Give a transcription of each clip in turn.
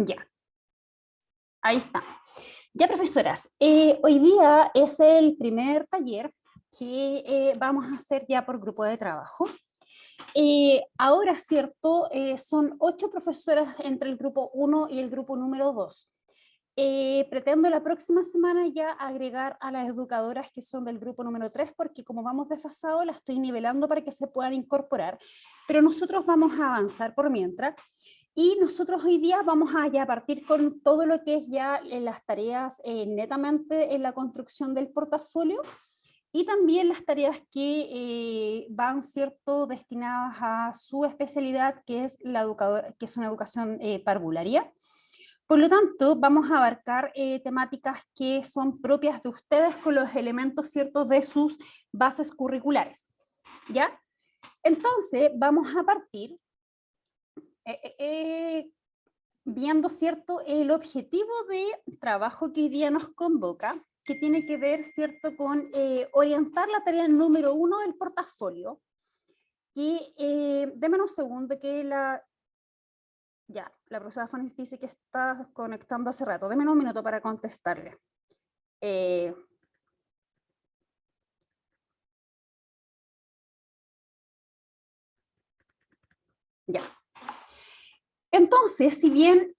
Ya, ahí está. Ya, profesoras, hoy día es el primer taller que vamos a hacer ya por grupo de trabajo. Ahora, cierto, son 8 profesoras entre el grupo 1 y el grupo número 2. Pretendo la próxima semana ya agregar a las educadoras que son del grupo número 3, porque como vamos desfasados, las estoy nivelando para que se puedan incorporar, pero nosotros vamos a avanzar por mientras. Y nosotros hoy día vamos a ya partir con todo lo que es ya las tareas netamente en la construcción del portafolio, y también las tareas que van, cierto, destinadas a su especialidad, que es que es una educación parvularia. Por lo tanto, vamos a abarcar temáticas que son propias de ustedes con los elementos, cierto, de sus bases curriculares, ¿ya? Entonces, vamos a partir viendo, cierto, el objetivo de trabajo que hoy día nos convoca, que tiene que ver, cierto, con orientar la tarea número 1 del portafolio, que, déme un segundo, que ya, la profesora Fonis dice que está conectando hace rato, déme un minuto para contestarle. Ya. Entonces, si bien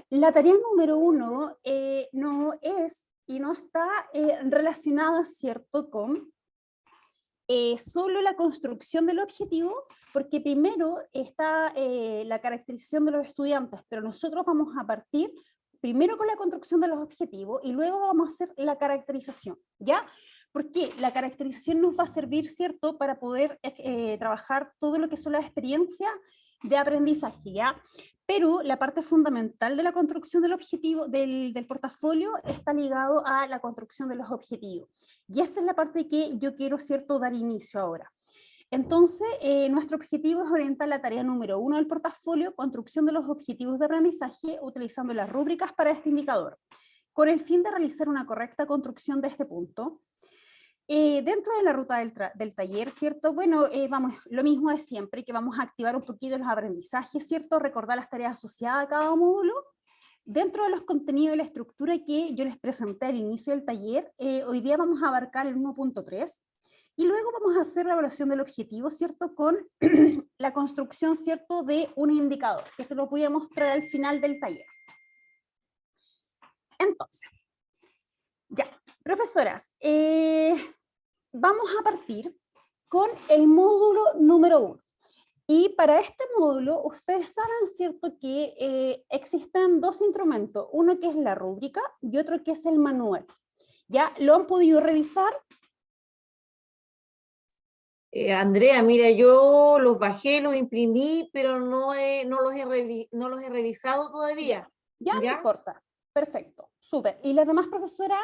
la tarea número 1 no es y no está relacionada, ¿cierto?, con solo la construcción del objetivo, porque primero está la caracterización de los estudiantes, pero nosotros vamos a partir primero con la construcción de los objetivos y luego vamos a hacer la caracterización, ¿ya? Porque la caracterización nos va a servir, ¿cierto?, para poder trabajar todo lo que son las experiencias de aprendizaje, ¿ya? Pero la parte fundamental de la construcción del objetivo, del portafolio, está ligado a la construcción de los objetivos. Y esa es la parte que yo quiero, ¿cierto?, dar inicio ahora. Entonces, nuestro objetivo es orientar la tarea número 1 del portafolio, construcción de los objetivos de aprendizaje, utilizando las rúbricas para este indicador, con el fin de realizar una correcta construcción de este punto. Dentro de la ruta del taller, ¿cierto? Bueno, vamos, lo mismo de siempre, que vamos a activar un poquito los aprendizajes, ¿cierto? Recordar las tareas asociadas a cada módulo. Dentro de los contenidos y la estructura que yo les presenté al inicio del taller, hoy día vamos a abarcar el 1.3, y luego vamos a hacer la evaluación del objetivo, ¿cierto? Con la construcción, ¿cierto?, de un indicador, que se los voy a mostrar al final del taller. Entonces, ya, profesoras, vamos a partir con el módulo número 1. Y para este módulo, ustedes saben, ¿cierto?, que existen 2 instrumentos, uno que es la rúbrica y otro que es el manual. ¿Ya? ¿Lo han podido revisar? Andrea, mira, yo los bajé, los imprimí, pero no los he revisado todavía. Ya, no ¿Ya? importa. Perfecto, súper. ¿Y las demás profesoras?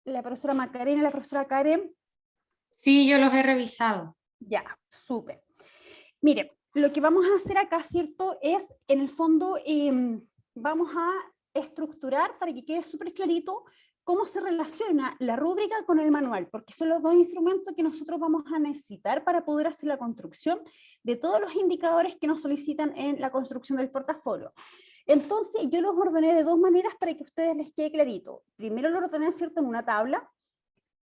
La profesora Macarena y la profesora Karen. Sí, yo los he revisado. Ya, súper. Miren, lo que vamos a hacer acá, ¿cierto?, es, en el fondo, vamos a estructurar para que quede súper clarito cómo se relaciona la rúbrica con el manual, porque son los 2 instrumentos que nosotros vamos a necesitar para poder hacer la construcción de todos los indicadores que nos solicitan en la construcción del portafolio. Entonces, yo los ordené de 2 maneras para que a ustedes les quede clarito. Primero lo ordené, ¿cierto?, en una tabla,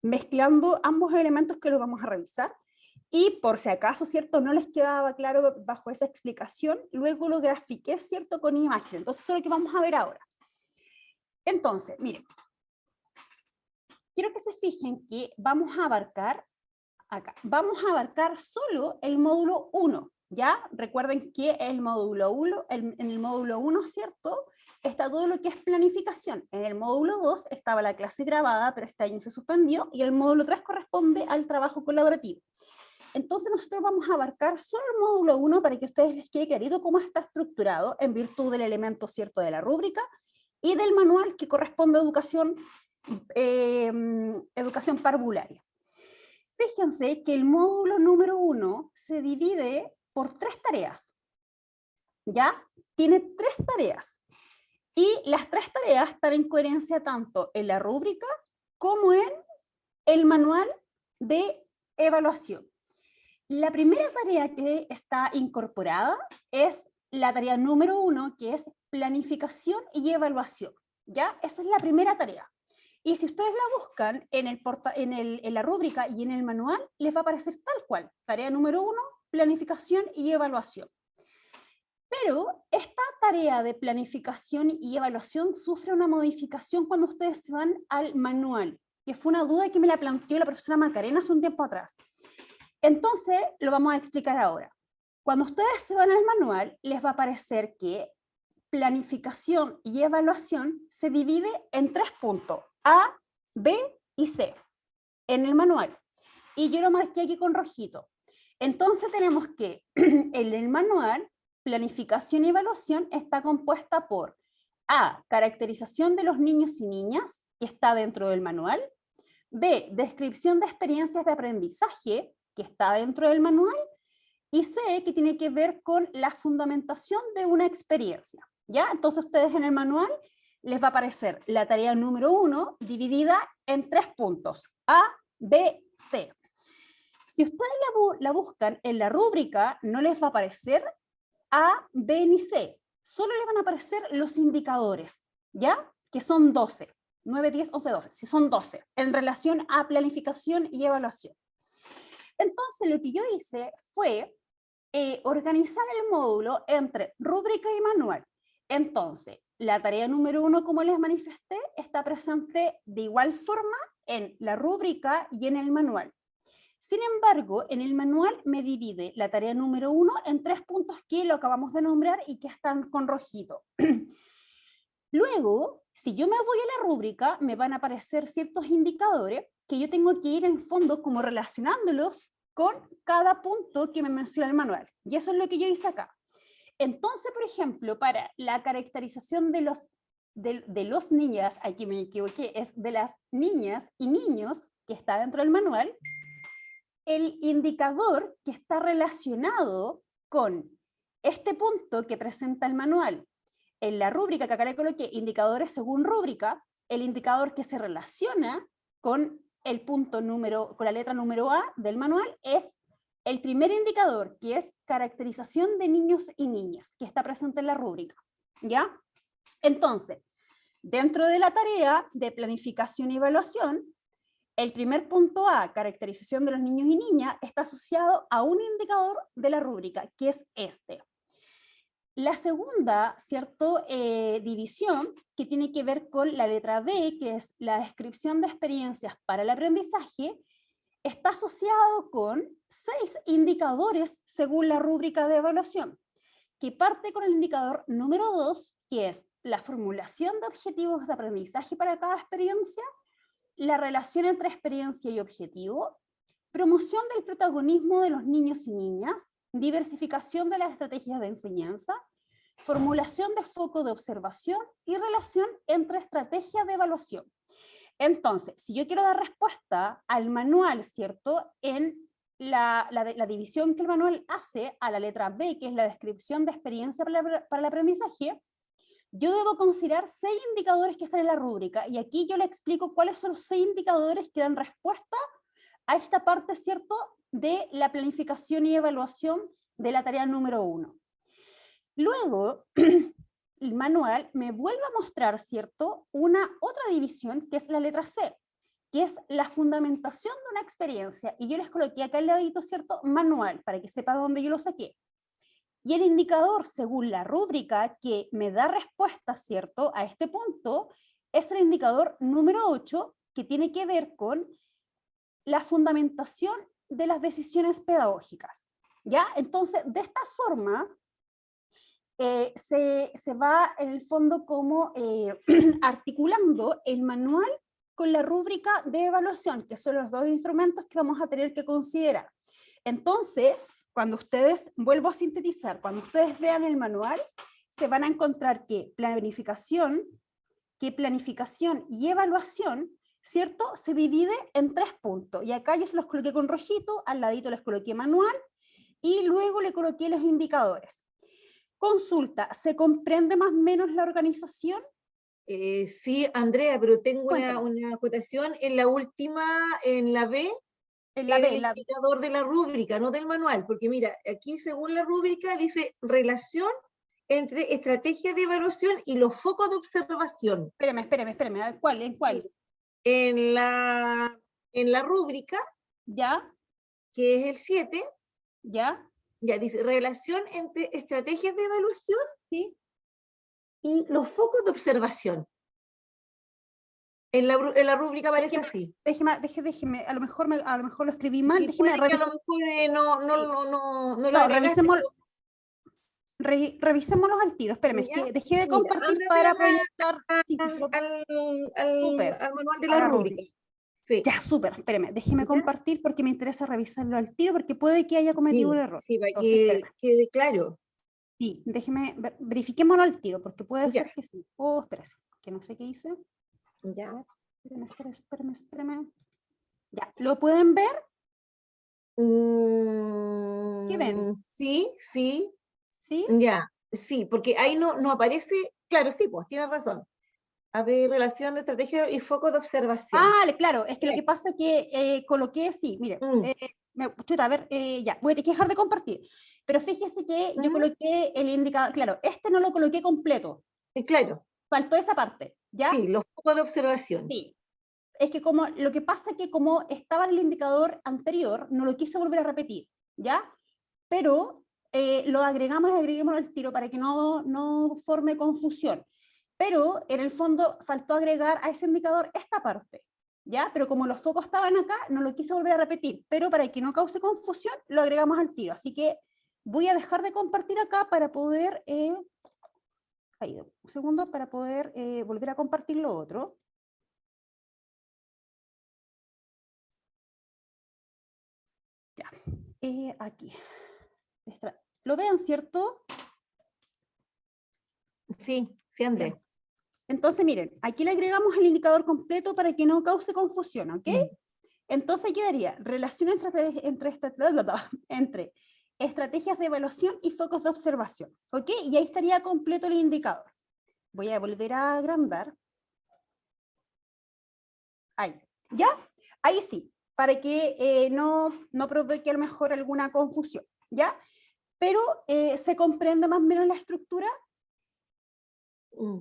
mezclando ambos elementos que los vamos a revisar, y por si acaso, ¿cierto?, no les quedaba claro bajo esa explicación, luego lo grafiqué, ¿cierto?, con imagen. Entonces, eso es lo que vamos a ver ahora. Entonces, miren, quiero que se fijen que vamos a abarcar, acá, vamos a abarcar solo el módulo 1, ¿ya? Recuerden que el módulo 1, en el módulo 1, ¿cierto?, está todo lo que es planificación. En el módulo 2 estaba la clase grabada, pero este año se suspendió, y el módulo 3 corresponde al trabajo colaborativo. Entonces nosotros vamos a abarcar solo el módulo 1 para que a ustedes les quede clarito cómo está estructurado en virtud del elemento, ¿cierto?, de la rúbrica y del manual que corresponde a educación parvularia. Fíjense que el módulo número 1 se divide por 3 tareas, ¿ya? Tiene 3 tareas, y las 3 tareas están en coherencia tanto en la rúbrica como en el manual de evaluación. La primera tarea que está incorporada es la tarea número 1, que es planificación y evaluación, ¿ya? Esa es la primera tarea. Y si ustedes la buscan en la rúbrica y en el manual, les va a aparecer tal cual. Tarea número 1, planificación y evaluación. Pero esta tarea de planificación y evaluación sufre una modificación cuando ustedes se van al manual, que fue una duda que me la planteó la profesora Macarena hace un tiempo atrás. Entonces, lo vamos a explicar ahora. Cuando ustedes se van al manual, les va a aparecer que planificación y evaluación se divide en 3 puntos, A, B y C, en el manual. Y yo lo marqué aquí con rojito. Entonces tenemos que en el manual, planificación y evaluación está compuesta por A, caracterización de los niños y niñas, que está dentro del manual, B, descripción de experiencias de aprendizaje, que está dentro del manual, y C, que tiene que ver con la fundamentación de una experiencia. ¿Ya? Entonces ustedes en el manual les va a aparecer la tarea número 1 dividida en 3 puntos, A, B, C. Si ustedes la buscan en la rúbrica, no les va a aparecer A, B ni C, solo les van a aparecer los indicadores, ¿ya? Que son 12, 9, 10, 11, 12, si son 12, en relación a planificación y evaluación. Entonces lo que yo hice fue organizar el módulo entre rúbrica y manual. Entonces, la tarea número 1, como les manifesté, está presente de igual forma en la rúbrica y en el manual. Sin embargo, en el manual me divide la tarea número 1 en 3 puntos que lo acabamos de nombrar y que están con rojito. Luego, si yo me voy a la rúbrica, me van a aparecer ciertos indicadores que yo tengo que ir en fondo como relacionándolos con cada punto que me menciona el manual. Y eso es lo que yo hice acá. Entonces, por ejemplo, para la caracterización de los niñas, aquí me equivoqué, es de las niñas y niños que está dentro del manual, el indicador que está relacionado con este punto que presenta el manual en la rúbrica, que acá le coloqué indicadores según rúbrica, el indicador que se relaciona con el punto con la letra número A del manual es el primer indicador, que es caracterización de niños y niñas, que está presente en la rúbrica, ¿ya? Entonces, dentro de la tarea de planificación y evaluación, el primer punto A, caracterización de los niños y niñas, está asociado a un indicador de la rúbrica, que es este. La segunda, ¿cierto? División, que tiene que ver con la letra B, que es la descripción de experiencias para el aprendizaje, está asociado con 6 indicadores según la rúbrica de evaluación, que parte con el indicador número 2, que es la formulación de objetivos de aprendizaje para cada experiencia, la relación entre experiencia y objetivo, promoción del protagonismo de los niños y niñas, diversificación de las estrategias de enseñanza, formulación de foco de observación y relación entre estrategias de evaluación. Entonces, si yo quiero dar respuesta al manual, ¿cierto? En la división que el manual hace a la letra B, que es la descripción de experiencia para el aprendizaje, yo debo considerar 6 indicadores que están en la rúbrica, y aquí yo le explico cuáles son los 6 indicadores que dan respuesta a esta parte, ¿cierto?, de la planificación y evaluación de la tarea número 1. Luego, el manual me vuelve a mostrar, ¿cierto?, una otra división, que es la letra C, que es la fundamentación de una experiencia, y yo les coloqué acá al ladito, ¿cierto?, manual, para que sepa dónde yo lo saqué. Y el indicador, según la rúbrica, que me da respuesta, ¿cierto?, a este punto, es el indicador número 8, que tiene que ver con la fundamentación de las decisiones pedagógicas. ¿Ya? Entonces, de esta forma, se va en el fondo como articulando el manual con la rúbrica de evaluación, que son los 2 instrumentos que vamos a tener que considerar. Entonces, cuando ustedes, vuelvo a sintetizar, cuando ustedes vean el manual, se van a encontrar que planificación y evaluación, ¿cierto?, se divide en 3 puntos. Y acá yo se los coloqué con rojito, al ladito les coloqué manual, y luego le coloqué los indicadores. Consulta, ¿se comprende más o menos la organización? Sí, Andrea, pero tengo Cuéntame. una acotación en la última, en la B, En la B, el indicador de la rúbrica, no del manual, porque mira, aquí según la rúbrica dice relación entre estrategias de evaluación y los focos de observación. Espérame, a ver, ¿cuál? ¿En cuál? En la rúbrica, ¿Ya? que es el 7, ¿Ya? ya dice relación entre estrategias de evaluación ¿Sí? y los focos de observación. En la rúbrica aparece así. Déjeme, a lo mejor lo escribí mal, Y déjeme puede que a lo revisar. mejor no lo No, agregaste. revisémoslos al tiro, espérame, es ¿Ya? que dejé de Mira, compartir ándate para proyectar. Sí, sí, súper, al manual de a la la rúbrica. rúbrica. Sí. Ya, súper, espérame, déjeme ¿Ya? compartir porque me interesa revisarlo al tiro porque puede que haya cometido un Sí, error. sí, para Entonces, que espérame. quede claro. Sí, déjeme, verifiquémoslo al tiro porque puede Ya, ser que sí. Oh, espérese, que no sé qué hice. A ya. ver, espérame. Ya, ¿lo pueden ver? ¿Qué ven? Sí, sí, ¿Sí? ya, sí, porque ahí no aparece, claro, sí, pues tienes razón. A ver, relación de estrategia y foco de observación. Ah, claro, es que lo que Correcto. pasa es que coloqué, sí, mire, Mm, chuta, a ver, ya, voy a tener que dejar de compartir. Pero fíjese que yo ujú, coloqué el indicador, claro, este no lo coloqué completo, claro, faltó esa parte, ¿ya? sí, los focos de observación. Sí. Es que como, lo que pasa es que como estaba en el indicador anterior, no lo quise volver a repetir, ¿ya? Pero lo agreguémoslo al tiro para que no forme confusión. Pero en el fondo faltó agregar a ese indicador esta parte, ¿ya? Pero como los focos estaban acá, no lo quise volver a repetir, pero para que no cause confusión, lo agregamos al tiro. Así que voy a dejar de compartir acá para poder, ahí, un segundo, para poder volver a compartir lo otro. Ya, aquí. ¿Lo ven, cierto? Sí, sí, Andrés. Entonces, miren, aquí le agregamos el indicador completo para que no cause confusión, ¿ok? Mm, Entonces quedaría relación entre estrategias de evaluación y focos de observación, ¿ok? Y ahí estaría completo el indicador. Voy a volver a agrandar. Ahí, ¿ya? Ahí sí, para que no provoque a lo mejor alguna confusión, ¿ya? Pero ¿se comprende más o menos la estructura mm.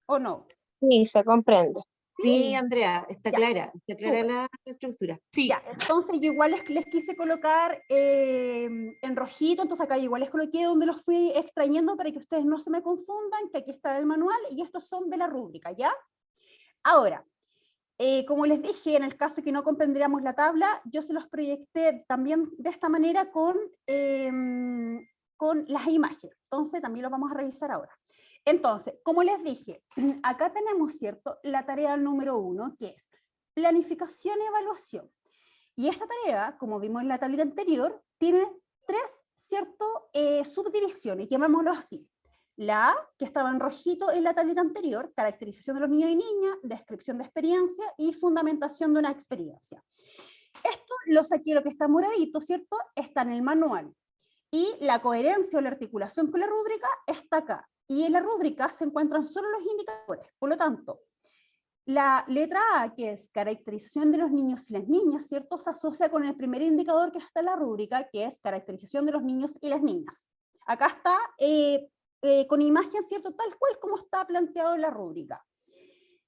o no? Sí, se comprende. Sí, Andrea, está Ya, clara súper. la estructura. Ya, entonces yo igual les quise colocar en rojito, entonces acá igual les coloqué donde los fui extrayendo para que ustedes no se me confundan, que aquí está el manual y estos son de la rúbrica, ¿ya? Ahora, como les dije, en el caso que no comprendiéramos la tabla, yo se los proyecté también de esta manera con las imágenes, entonces también lo vamos a revisar ahora. Entonces, como les dije, acá tenemos, ¿cierto?, la tarea número 1, que es planificación y evaluación. Y esta tarea, como vimos en la tablita anterior, tiene 3, ¿cierto?, subdivisiones, llamémoslo así. La A, que estaba en rojito en la tablita anterior, caracterización de los niños y niñas, descripción de experiencia y fundamentación de una experiencia. Esto lo saqué, lo que está moradito, ¿cierto?, está en el manual. Y la coherencia o la articulación con la rúbrica está acá. Y en la rúbrica se encuentran solo los indicadores. Por lo tanto, la letra A, que es caracterización de los niños y las niñas, ¿cierto?, se asocia con el primer indicador que está en la rúbrica, que es caracterización de los niños y las niñas. Acá está con imagen, ¿cierto?, tal cual como está planteado en la rúbrica.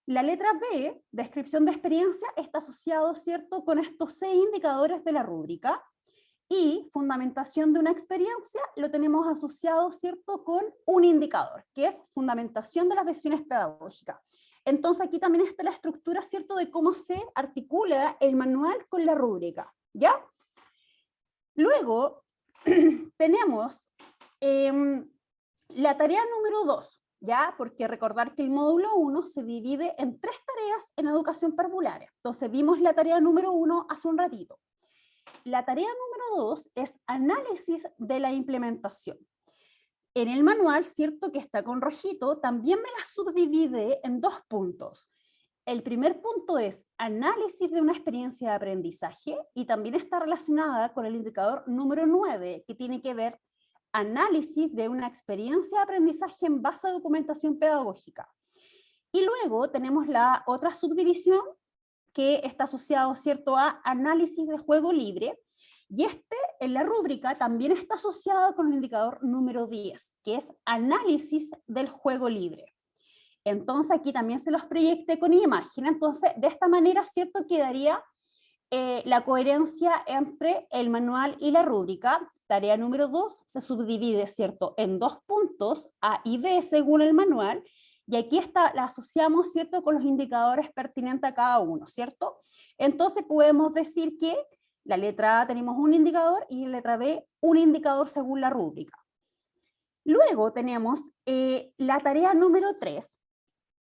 La letra B, descripción de experiencia, está asociado, ¿cierto?, con estos 6 indicadores de la rúbrica. Y fundamentación de una experiencia lo tenemos asociado, ¿cierto?, con un indicador, que es fundamentación de las decisiones pedagógicas. Entonces aquí también está la estructura, ¿cierto?, de cómo se articula el manual con la rúbrica, ¿ya? Luego tenemos la tarea número 2, ¿ya? Porque recordar que el módulo 1 se divide en 3 tareas en educación parvularia. Entonces vimos la tarea número 1 hace un ratito. La tarea número 2 es análisis de la implementación. En el manual, cierto que está con rojito, también me la subdivide en 2 puntos. El primer punto es análisis de una experiencia de aprendizaje y también está relacionada con el indicador número 9, que tiene que ver análisis de una experiencia de aprendizaje en base a documentación pedagógica. Y luego tenemos la otra subdivisión que está asociado, ¿cierto?, a análisis de juego libre, Y en la rúbrica también está asociado con el indicador número 10, que es análisis del juego libre. Entonces aquí también se los proyecté con imagen, entonces de esta manera, ¿cierto? Quedaría la coherencia entre el manual y la rúbrica. Tarea número 2 se subdivide, ¿cierto?, en 2 puntos, A y B según el manual, y aquí la asociamos, ¿cierto?, con los indicadores pertinentes a cada uno, ¿cierto? Entonces podemos decir que la letra A tenemos un indicador y la letra B un indicador según la rúbrica. Luego tenemos la tarea número 3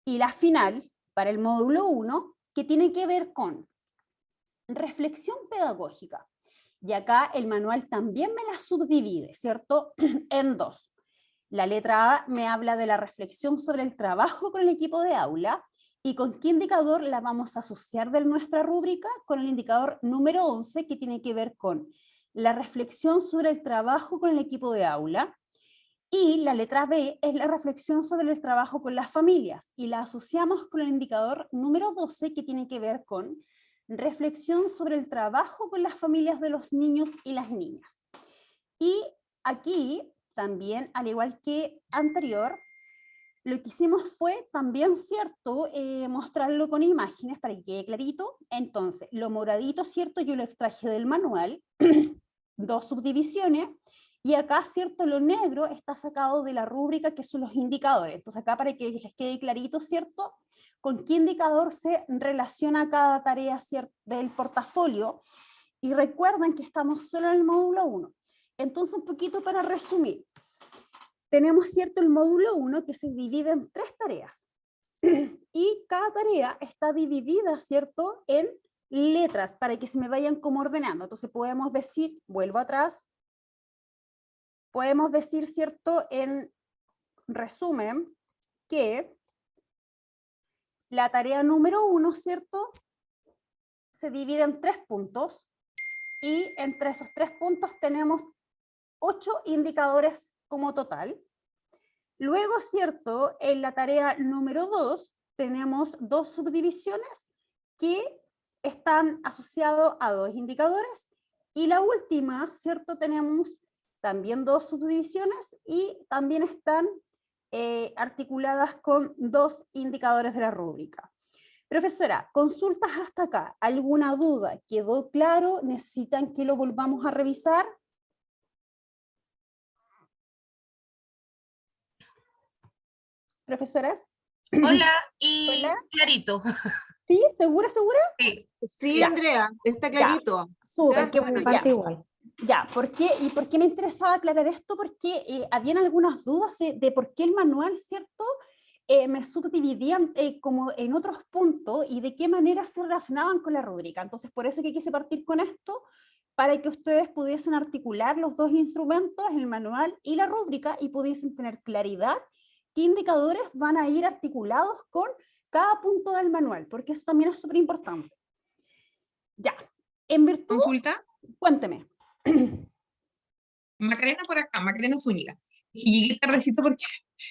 y la final para el módulo 1, que tiene que ver con reflexión pedagógica. Y acá el manual también me la subdivide, ¿cierto?, en 2. La letra A me habla de la reflexión sobre el trabajo con el equipo de aula, y con qué indicador la vamos a asociar de nuestra rúbrica, con el indicador número 11, que tiene que ver con la reflexión sobre el trabajo con el equipo de aula, y la letra B es la reflexión sobre el trabajo con las familias, y la asociamos con el indicador número 12, que tiene que ver con reflexión sobre el trabajo con las familias de los niños y las niñas. Y aquí también, al igual que anterior, lo que hicimos fue también, ¿cierto?, mostrarlo con imágenes para que quede clarito. Entonces, lo moradito, ¿cierto?, yo lo extraje del manual, 2 subdivisiones, y acá, ¿cierto?, lo negro está sacado de la rúbrica, que son los indicadores. Entonces acá, para que les quede clarito, ¿cierto?, con qué indicador se relaciona cada tarea, ¿cierto?, del portafolio. Y recuerden que estamos solo en el módulo 1. Entonces, un poquito para resumir. Tenemos, ¿cierto?, el módulo 1 que se divide en 3 tareas. Y cada tarea está dividida, ¿cierto?, en letras, para que se me vayan como ordenando. Entonces podemos decir, vuelvo atrás, podemos decir, ¿cierto?, en resumen, que la tarea número 1, ¿cierto?, se divide en 3 puntos, y entre esos 3 puntos tenemos 8 indicadores como total. Luego, ¿cierto?, en la tarea número 2 tenemos 2 subdivisiones que están asociados a 2 indicadores, y la última, ¿cierto?, tenemos también 2 subdivisiones y también están articuladas con 2 indicadores de la rúbrica. Profesora, consultas hasta acá. ¿Alguna duda? ¿Quedó claro? ¿Necesitan que lo volvamos a revisar? ¿Profesoras? Hola, y Hola. clarito. ¿Sí? ¿Segura, segura? Sí. Sí, Ya. Andrea, está clarito. Súper, Ya, qué bueno, bueno. ya. Ya. igual. Ya, ¿por qué? ¿Y por qué me interesaba aclarar esto? Porque habían algunas dudas de por qué el manual, ¿cierto?, me subdividían como en otros puntos, y de qué manera se relacionaban con la rúbrica. Entonces, por eso que quise partir con esto, para que ustedes pudiesen articular los 2 instrumentos, el manual y la rúbrica, y pudiesen tener claridad qué indicadores van a ir articulados con cada punto del manual, porque eso también es súper importante. Ya, en virtud, Consulta, cuénteme. Macarena por acá, Macarena Zúñiga. Y llegué tardecito porque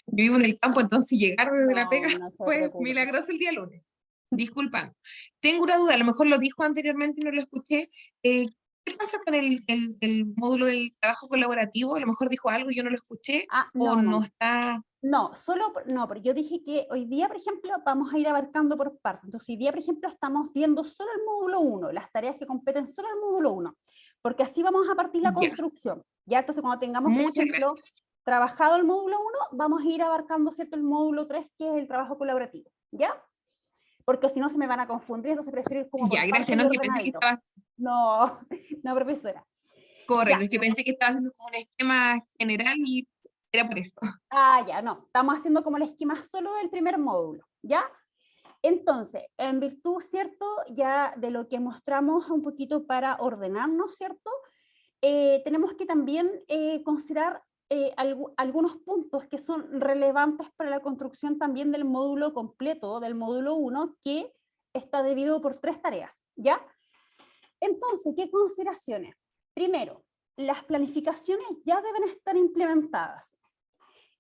yo vivo en el campo, entonces llegar desde la pega No se fue preocupe. milagroso el día lunes. Disculpando. Tengo una duda, a lo mejor lo dijo anteriormente y no lo escuché. ¿Qué pasa con el módulo del trabajo colaborativo? A lo mejor dijo algo y yo no lo escuché, o No, no no. está... No, no, pero yo dije que hoy día, por ejemplo, vamos a ir abarcando por partes. Entonces, hoy día, por ejemplo, estamos viendo solo el módulo 1, las tareas que competen solo el módulo 1, porque así vamos a partir la Ya, construcción. Ya, entonces, cuando tengamos, por muchas ejemplo, gracias. trabajado el módulo 1, vamos a ir abarcando, ¿cierto?, el módulo 3, que es el trabajo colaborativo, ¿ya? Porque si no se me van a confundir, entonces prefiero ir como Ya, por gracias, partes y no, que pensé que ordenadito. estaba... No, no, profesora. Correcto, Ya. es que pensé que estaba haciendo como un esquema general y era por eso. Ya, no. Estamos haciendo como el esquema solo del primer módulo, ¿ya? Entonces, en virtud, ¿cierto?, ya de lo que mostramos un poquito para ordenarnos, ¿cierto?, tenemos que también considerar algunos puntos que son relevantes para la construcción también del módulo completo, del módulo 1, que está dividido por 3 tareas, ¿ya? Entonces, ¿qué consideraciones? Primero, las planificaciones ya deben estar implementadas.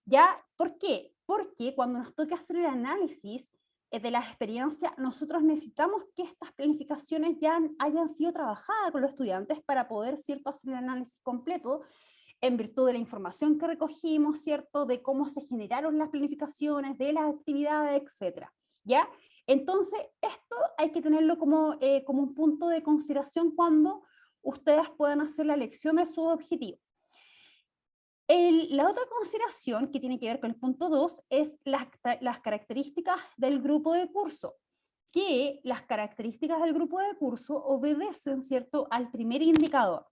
¿Ya? ¿Por qué? Porque cuando nos toque hacer el análisis de la experiencia, nosotros necesitamos que estas planificaciones ya hayan sido trabajadas con los estudiantes para poder, ¿cierto?, hacer el análisis completo en virtud de la información que recogimos, ¿cierto?, de cómo se generaron las planificaciones, de las actividades, etcétera, ¿ya? Entonces, esto hay que tenerlo como, como un punto de consideración cuando ustedes puedan hacer la elección de su objetivo. La otra consideración que tiene que ver con el punto 2 es las características del grupo de curso, que las características del grupo de curso obedecen, ¿cierto?, al primer indicador.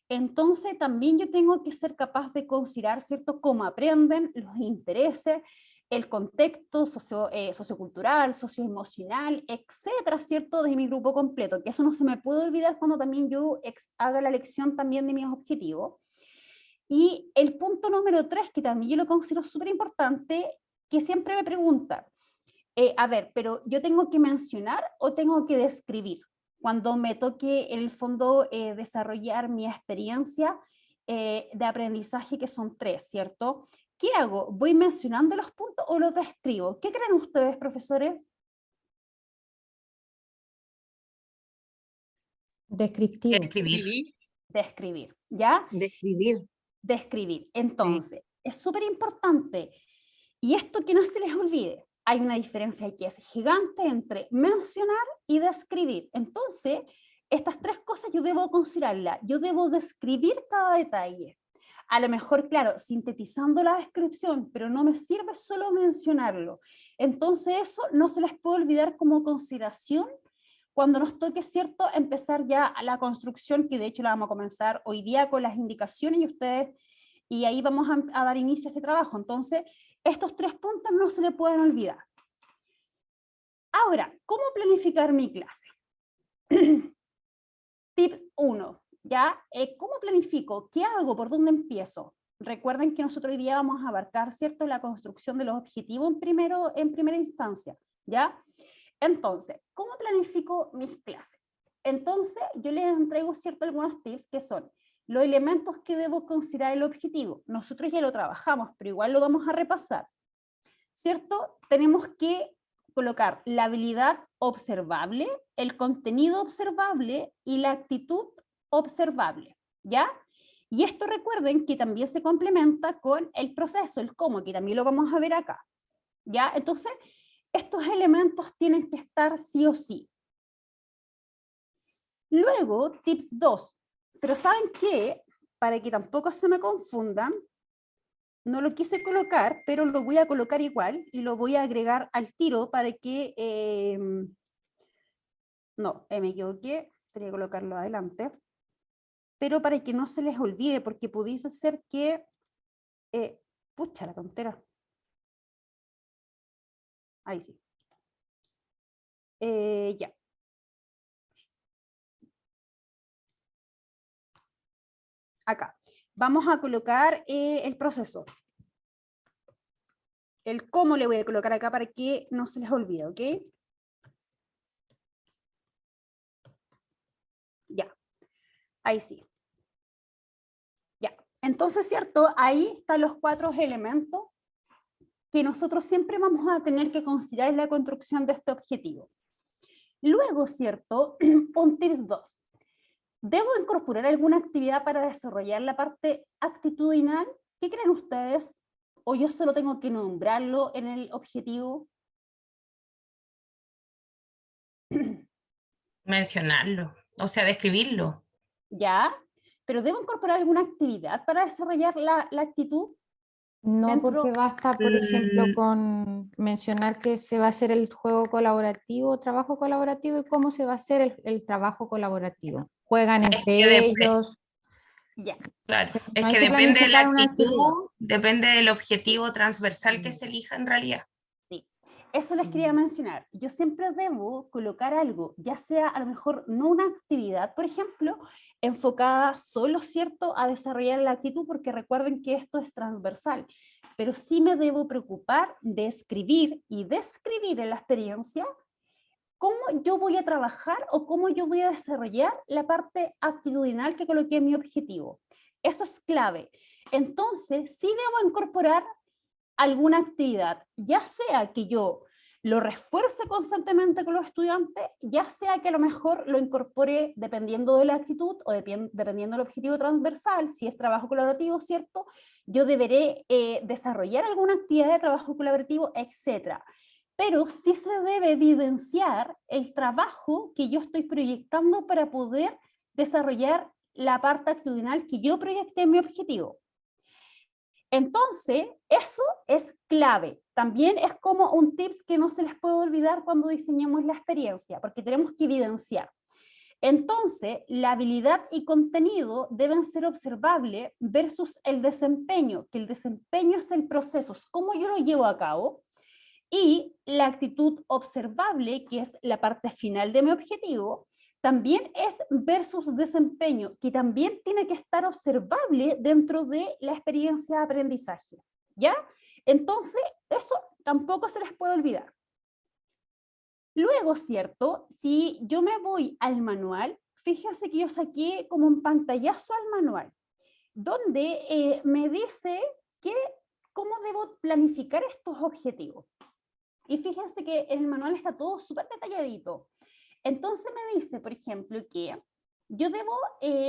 Entonces también yo tengo que ser capaz de considerar, ¿cierto?, cómo aprenden, los intereses, el contexto sociocultural, socioemocional, etcétera, ¿cierto?, de mi grupo completo, que eso no se me puede olvidar cuando también yo haga la elección también de mis objetivos. Y el punto número 3, que también yo lo considero súper importante, que siempre me preguntan, a ver, pero ¿yo tengo que mencionar o tengo que describir? Cuando me toque, en el fondo, desarrollar mi experiencia de aprendizaje, que son 3, ¿cierto? ¿Qué hago? ¿Voy mencionando los puntos o los describo? ¿Qué creen ustedes, profesores? Descriptivo. Escribir. Describir, ¿ya? Describir. Describir. Entonces, es súper importante. Y esto que no se les olvide, hay una diferencia aquí, es gigante entre mencionar y describir. Entonces, estas 3 cosas yo debo considerarlas. Yo debo describir cada detalle. A lo mejor, claro, sintetizando la descripción, pero no me sirve solo mencionarlo. Entonces, eso no se les puede olvidar como consideración cuando nos toque, ¿cierto?, empezar ya a la construcción, que de hecho la vamos a comenzar hoy día con las indicaciones y ustedes, y ahí vamos a dar inicio a este trabajo. Entonces, estos 3 puntos no se le pueden olvidar. Ahora, ¿cómo planificar mi clase? Tip 1, ¿ya? ¿Cómo planifico? ¿Qué hago? ¿Por dónde empiezo? Recuerden que nosotros hoy día vamos a abarcar, ¿cierto?, la construcción de los objetivos en primera instancia, ¿ya? Entonces, ¿cómo planifico mis clases? Entonces, yo les entrego, ¿cierto?, algunos tips que son los elementos que debo considerar el objetivo. Nosotros ya lo trabajamos, pero igual lo vamos a repasar, ¿cierto? Tenemos que colocar la habilidad observable, el contenido observable y la actitud observable, ¿ya? Y esto recuerden que también se complementa con el proceso, el cómo, que también lo vamos a ver acá, ¿ya? Entonces, estos elementos tienen que estar sí o sí. Luego, tips 2. Pero ¿saben qué? Para que tampoco se me confundan, no lo quise colocar, pero lo voy a colocar igual y lo voy a agregar al tiro para que... no, me equivoqué, tenía que colocarlo adelante. Pero para que no se les olvide, porque pudiese ser que... pucha, la tontera. Ahí sí. Ya. Acá. Vamos a colocar el proceso. El cómo le voy a colocar acá para que no se les olvide, ¿ok? Ya. Ahí sí. Ya. Entonces, ¿cierto? Ahí están los 4 elementos que nosotros siempre vamos a tener que considerar en la construcción de este objetivo. Luego, ¿cierto? Un tips 2. ¿Debo incorporar alguna actividad para desarrollar la parte actitudinal? ¿Qué creen ustedes? ¿O yo solo tengo que nombrarlo en el objetivo? Mencionarlo, o sea, describirlo. ¿Ya? ¿Pero debo incorporar alguna actividad para desarrollar la actitud? No, porque basta, por ejemplo, con mencionar que se va a hacer el juego colaborativo, trabajo colaborativo, y cómo se va a hacer el trabajo colaborativo. Juegan entre ellos. Ya. Claro, No es hay que que depende de la planificar una actitud, depende del objetivo transversal que se elija en realidad. Sí, eso les quería mencionar. Yo siempre debo colocar algo, ya sea a lo mejor no una actividad, por ejemplo, enfocada solo, ¿cierto?, a desarrollar la actitud, porque recuerden que esto es transversal, pero sí me debo preocupar de escribir y describir en la experiencia cómo yo voy a trabajar o cómo yo voy a desarrollar la parte actitudinal que coloqué en mi objetivo. Eso es clave. Entonces, sí debo incorporar alguna actividad, ya sea que yo lo refuerce constantemente con los estudiantes, ya sea que a lo mejor lo incorpore dependiendo de la actitud o dependiendo del objetivo transversal, si es trabajo colaborativo, ¿cierto? Yo deberé desarrollar alguna actividad de trabajo colaborativo, etc. Pero sí se debe evidenciar el trabajo que yo estoy proyectando para poder desarrollar la parte actitudinal que yo proyecté en mi objetivo. Entonces, eso es clave. También es como un tips que no se les puede olvidar cuando diseñamos la experiencia, porque tenemos que evidenciar. Entonces, la habilidad y contenido deben ser observables versus el desempeño, que el desempeño es el proceso, es cómo yo lo llevo a cabo, y la actitud observable, que es la parte final de mi objetivo, también es versus desempeño, que también tiene que estar observable dentro de la experiencia de aprendizaje, ¿ya? Entonces, eso tampoco se les puede olvidar. Luego, ¿cierto? Si yo me voy al manual, fíjense que yo saqué como un pantallazo al manual, donde me dice cómo debo planificar estos objetivos. Y fíjense que en el manual está todo súper detalladito. Entonces me dice, por ejemplo, que yo debo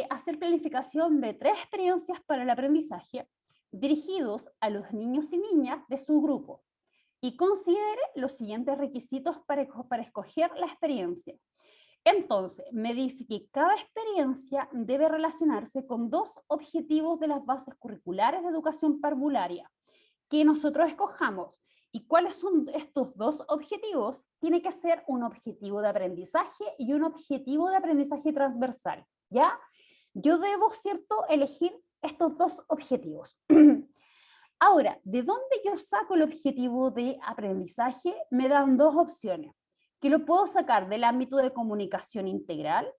hacer planificación de 3 experiencias para el aprendizaje dirigidos a los niños y niñas de su grupo y considere los siguientes requisitos para escoger la experiencia. Entonces, me dice que cada experiencia debe relacionarse con 2 objetivos de las bases curriculares de educación parvularia que nosotros escojamos. ¿Y cuáles son estos 2 objetivos? Tiene que ser un objetivo de aprendizaje y un objetivo de aprendizaje transversal, ¿ya? Yo debo, ¿cierto?, elegir estos 2 objetivos. Ahora, ¿de dónde yo saco el objetivo de aprendizaje? Me dan 2 opciones, que lo puedo sacar del ámbito de comunicación integral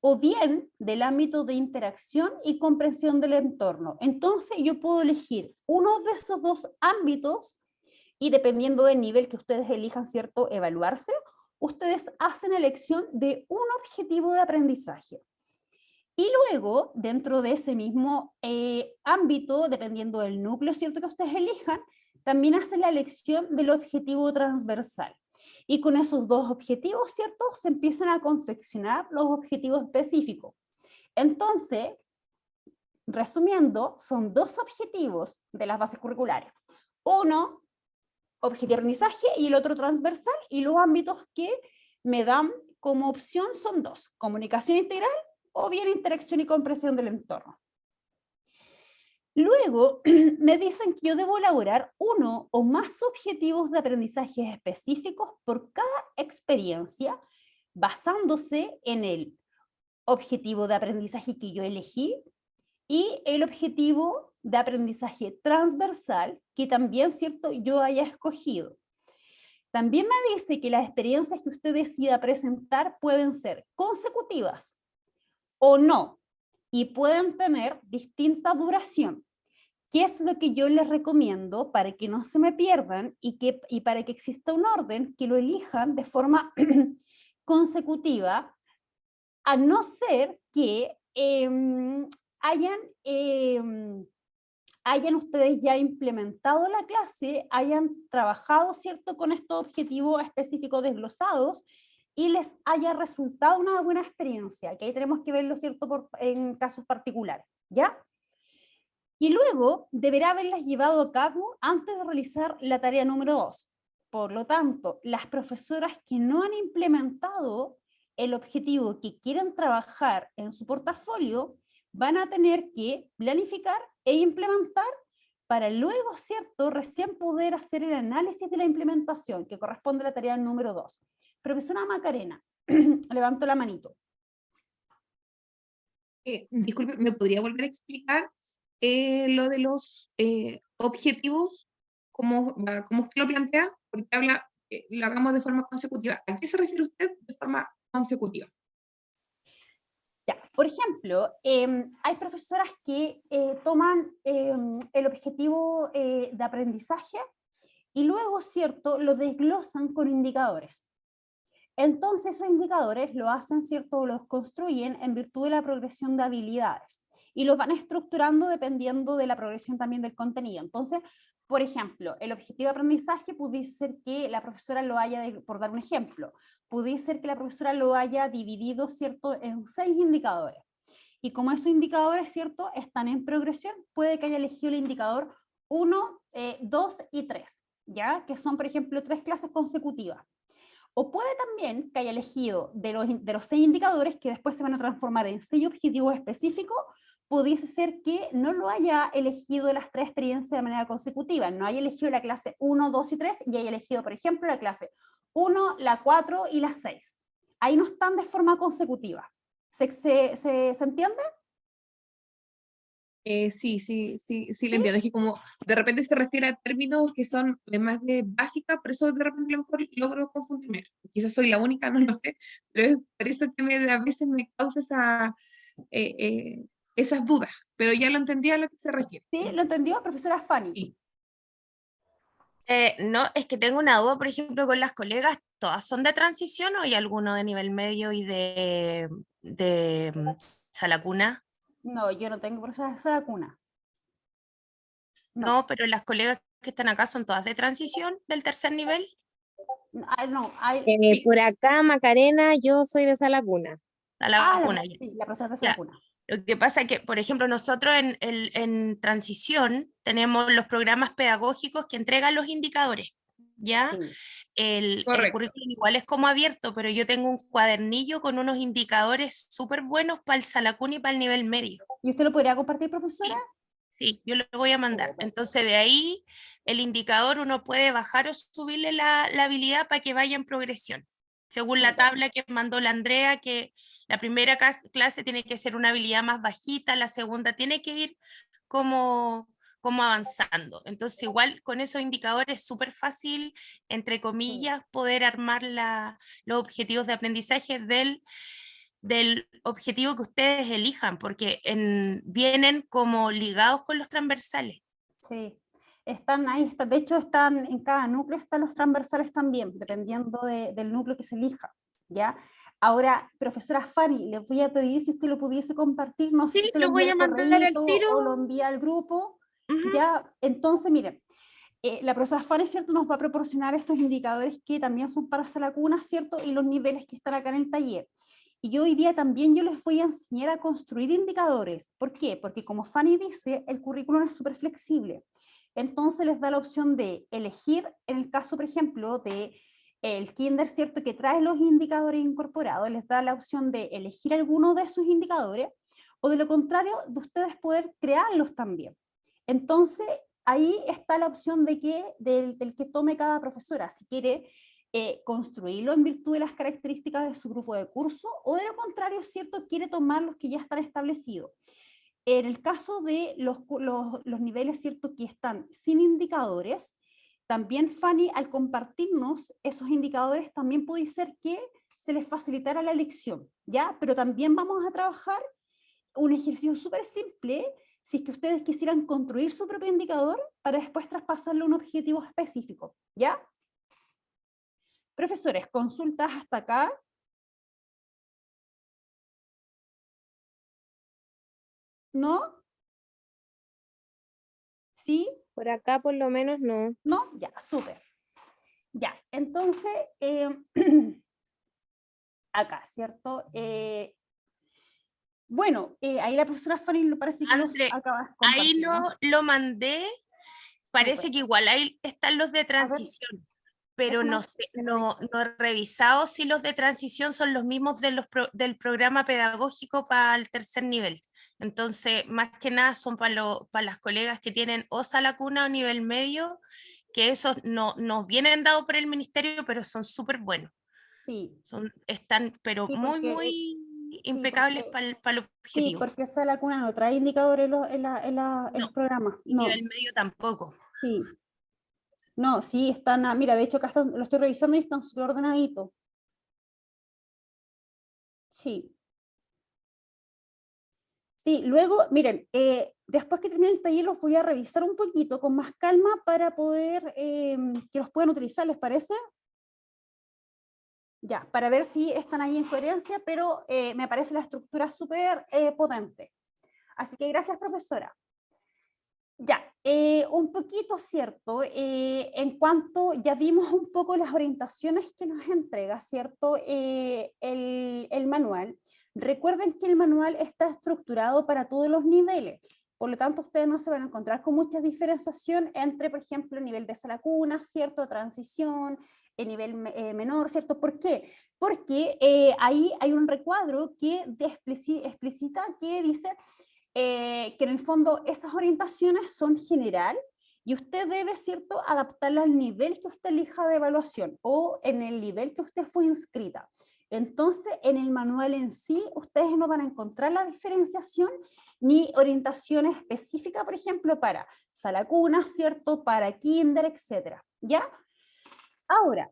o bien del ámbito de interacción y comprensión del entorno. Entonces yo puedo elegir uno de esos 2 ámbitos y dependiendo del nivel que ustedes elijan, ¿cierto?, evaluarse, ustedes hacen elección de un objetivo de aprendizaje. Y luego, dentro de ese mismo ámbito, dependiendo del núcleo, ¿cierto?, que ustedes elijan, también hacen la elección del objetivo transversal. Y con esos 2 objetivos, ¿cierto?, se empiezan a confeccionar los objetivos específicos. Entonces, resumiendo, son 2 objetivos de las bases curriculares. Uno, objetivo de aprendizaje, y el otro transversal, y los ámbitos que me dan como opción son 2, comunicación integral o bien interacción y comprensión del entorno. Luego me dicen que yo debo elaborar 1 o más objetivos de aprendizaje específicos por cada experiencia, basándose en el objetivo de aprendizaje que yo elegí y el objetivo de aprendizaje transversal que también, ¿cierto?, yo haya escogido. También me dice que las experiencias que usted decida presentar pueden ser consecutivas o no, y pueden tener distinta duración. ¿Qué es lo que yo les recomiendo para que no se me pierdan y para que exista un orden, que lo elijan de forma consecutiva, a no ser que hayan ustedes ya implementado la clase, hayan trabajado, ¿cierto?, con estos objetivos específicos desglosados y les haya resultado una buena experiencia, que ahí tenemos que verlo, ¿cierto?, en casos particulares, ¿ya? Y luego deberá haberlas llevado a cabo antes de realizar la tarea número 2. Por lo tanto, las profesoras que no han implementado el objetivo que quieren trabajar en su portafolio van a tener que planificar e implementar para luego, ¿cierto?, recién poder hacer el análisis de la implementación que corresponde a la tarea número 2. Profesora Macarena, levanto la manito. Disculpe, ¿me podría volver a explicar lo de los objetivos? ¿Cómo usted lo plantea? Porque habla que lo hagamos de forma consecutiva. ¿A qué se refiere usted de forma consecutiva? Ya, por ejemplo, hay profesoras que toman el objetivo de aprendizaje y luego, ¿cierto?, lo desglosan con indicadores. Entonces esos indicadores lo hacen, ¿cierto?, los construyen en virtud de la progresión de habilidades y los van estructurando dependiendo de la progresión también del contenido. Entonces, Por ejemplo, el objetivo de aprendizaje pudiese ser que la profesora lo haya, por dar un ejemplo, pudiese ser que la profesora lo haya dividido, ¿cierto?, en 6 indicadores. Y como esos indicadores, ¿cierto?, están en progresión, puede que haya elegido el indicador 1, 2 y 3, ¿ya? Que son, por ejemplo, 3 clases consecutivas. O puede también que haya elegido de los 6 indicadores que después se van a transformar en 6 objetivos específicos, pudiese ser que no lo haya elegido las 3 experiencias de manera consecutiva, no haya elegido la clase 1, 2 y 3 y haya elegido, por ejemplo, la clase 1, la 4 y la 6. Ahí no están de forma consecutiva. ¿Se entiende? Sí, lo entiendo. Es que como de repente se refiere a términos que son más de básica, por eso de repente a lo mejor logro confundirme. Quizás soy la única, no lo sé, pero es por eso que a veces me causa esas dudas. Pero ya lo entendí a lo que se refiere. ¿Sí? ¿Lo entendió, profesora Fanny? Sí. No, es que tengo una duda, por ejemplo, con las colegas, ¿todas son de transición o hay alguno de nivel medio y de sala cuna? No, yo no tengo profesora de la cuna. No, pero las colegas que están acá son todas de transición del tercer nivel. No, Por acá, Macarena, yo soy de Sala Cuna. La cuna, ya. sí, la profesora de Ya. la cuna. Lo que pasa es que, por ejemplo, nosotros en transición tenemos los programas pedagógicos que entregan los indicadores, ¿ya? Sí. El Correcto. currículum igual es como abierto, pero yo tengo un cuadernillo con unos indicadores súper buenos para el Salacún y para el nivel medio. ¿Y usted lo podría compartir, profesora? Sí, yo lo voy a mandar. Súper. Entonces de ahí el indicador uno puede bajar o subirle la habilidad para que vaya en progresión. Según la Súper. tabla que mandó la Andrea, que la primera clase tiene que ser una habilidad más bajita, la segunda tiene que ir como avanzando. Entonces igual con esos indicadores es súper fácil, entre comillas, poder armar los objetivos de aprendizaje del objetivo que ustedes elijan, porque vienen como ligados con los transversales. Sí, están ahí, de hecho están en cada núcleo, están los transversales también, dependiendo del núcleo que se elija, ¿ya? Ahora, profesora Fanny, le voy a pedir si usted lo pudiese compartir, no sé si Sí, usted lo lo envía voy a al mandar al correo tiro. o lo envía al grupo, Ujú. ya, entonces miren, la profesora Fanny, ¿cierto?, nos va a proporcionar estos indicadores que también son para Sala Cuna, ¿cierto?, y los niveles que están acá en el taller. Y yo hoy día también yo les voy a enseñar a construir indicadores. ¿Por qué? Porque como Fanny dice, el currículum es súper flexible. Entonces les da la opción de elegir, en el caso, por ejemplo, de el kinder, ¿cierto?, que trae los indicadores incorporados, les da la opción de elegir alguno de esos indicadores, o de lo contrario, de ustedes poder crearlos también. Entonces, ahí está la opción del que tome cada profesora, si quiere construirlo en virtud de las características de su grupo de curso, o de lo contrario, ¿cierto?, quiere tomar los que ya están establecidos. En el caso de los niveles, ¿cierto?, que están sin indicadores, también Fanny, al compartirnos esos indicadores, también puede ser que se les facilitara la elección, ¿ya? Pero también vamos a trabajar un ejercicio súper simple, si es que ustedes quisieran construir su propio indicador para después traspasarlo a un objetivo específico, ¿ya? Profesores, consultas hasta acá. ¿No? ¿Sí? Por acá por lo menos no. ¿No? Ya, súper. Ya, entonces, acá, ¿cierto? Bueno, ahí la profesora Fanny lo parece que los Andre, acaba de ahí compartir, ¿no? lo mandé, parece Súper. que igual ahí están los de A ver, transición, pero déjame no sé, no he revisado si los de transición son los mismos del programa pedagógico para el tercer nivel. Entonces, más que nada son para las colegas que tienen o Sala Cuna o nivel medio, que esos no nos vienen dados por el ministerio, pero son súper buenos. sí, Están, pero sí, muy, porque, muy sí, impecables para el sí, objetivo. porque esa lacuna no trae indicadores en los No, programas, y no, nivel medio tampoco. sí. No, sí, están, mira, de hecho acá lo estoy revisando y están súper ordenaditos. Sí. Sí, luego, miren, después que termine el taller los voy a revisar un poquito con más calma para poder que los puedan utilizar, ¿les parece? Ya, para ver si están ahí en coherencia, pero me parece la estructura súper potente. Así que gracias, profesora. Ya, un poquito cierto, en cuanto ya vimos un poco las orientaciones que nos entrega, ¿cierto? El manual. Recuerden que el manual está estructurado para todos los niveles, por lo tanto ustedes no se van a encontrar con mucha diferenciación entre, por ejemplo, el nivel de sala cuna, ¿cierto? Transición, el nivel menor, ¿cierto? ¿Por qué? Porque ahí hay un recuadro que explicita que dice que en el fondo esas orientaciones son general y usted debe, ¿cierto?, adaptarlas al nivel que usted elija de evaluación o en el nivel que usted fue inscrita. Entonces, en el manual en sí, ustedes no van a encontrar la diferenciación ni orientación específica, por ejemplo, para sala cuna, ¿cierto?, para kinder, etcétera, ¿ya? Ahora,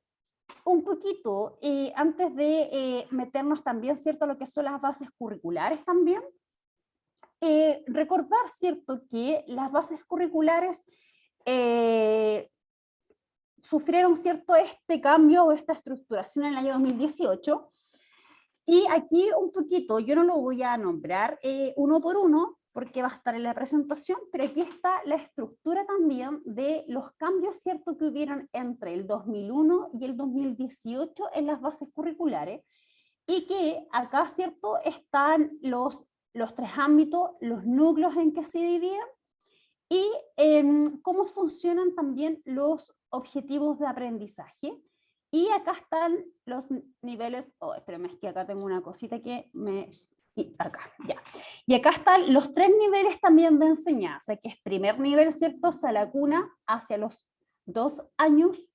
un poquito, antes de meternos también, ¿cierto?, lo que son las bases curriculares también, recordar, ¿cierto?, que las bases curriculares sufrieron, ¿cierto?, este cambio o esta estructuración en el año 2018. Y aquí un poquito, yo no lo voy a nombrar uno por uno, porque va a estar en la presentación, pero aquí está la estructura también de los cambios, ¿cierto?, que hubieron entre el 2001 y el 2018 en las bases curriculares, y que acá, ¿cierto?, están los tres ámbitos, los núcleos en que se dividen y cómo funcionan también los objetivos de aprendizaje. Y acá están los niveles, oh, espérame, es que acá tengo una cosita que me... Y acá, ya. Y acá están los 3 niveles también de enseñanza, que es primer nivel, ¿cierto?, sala cuna hacia los 2 años.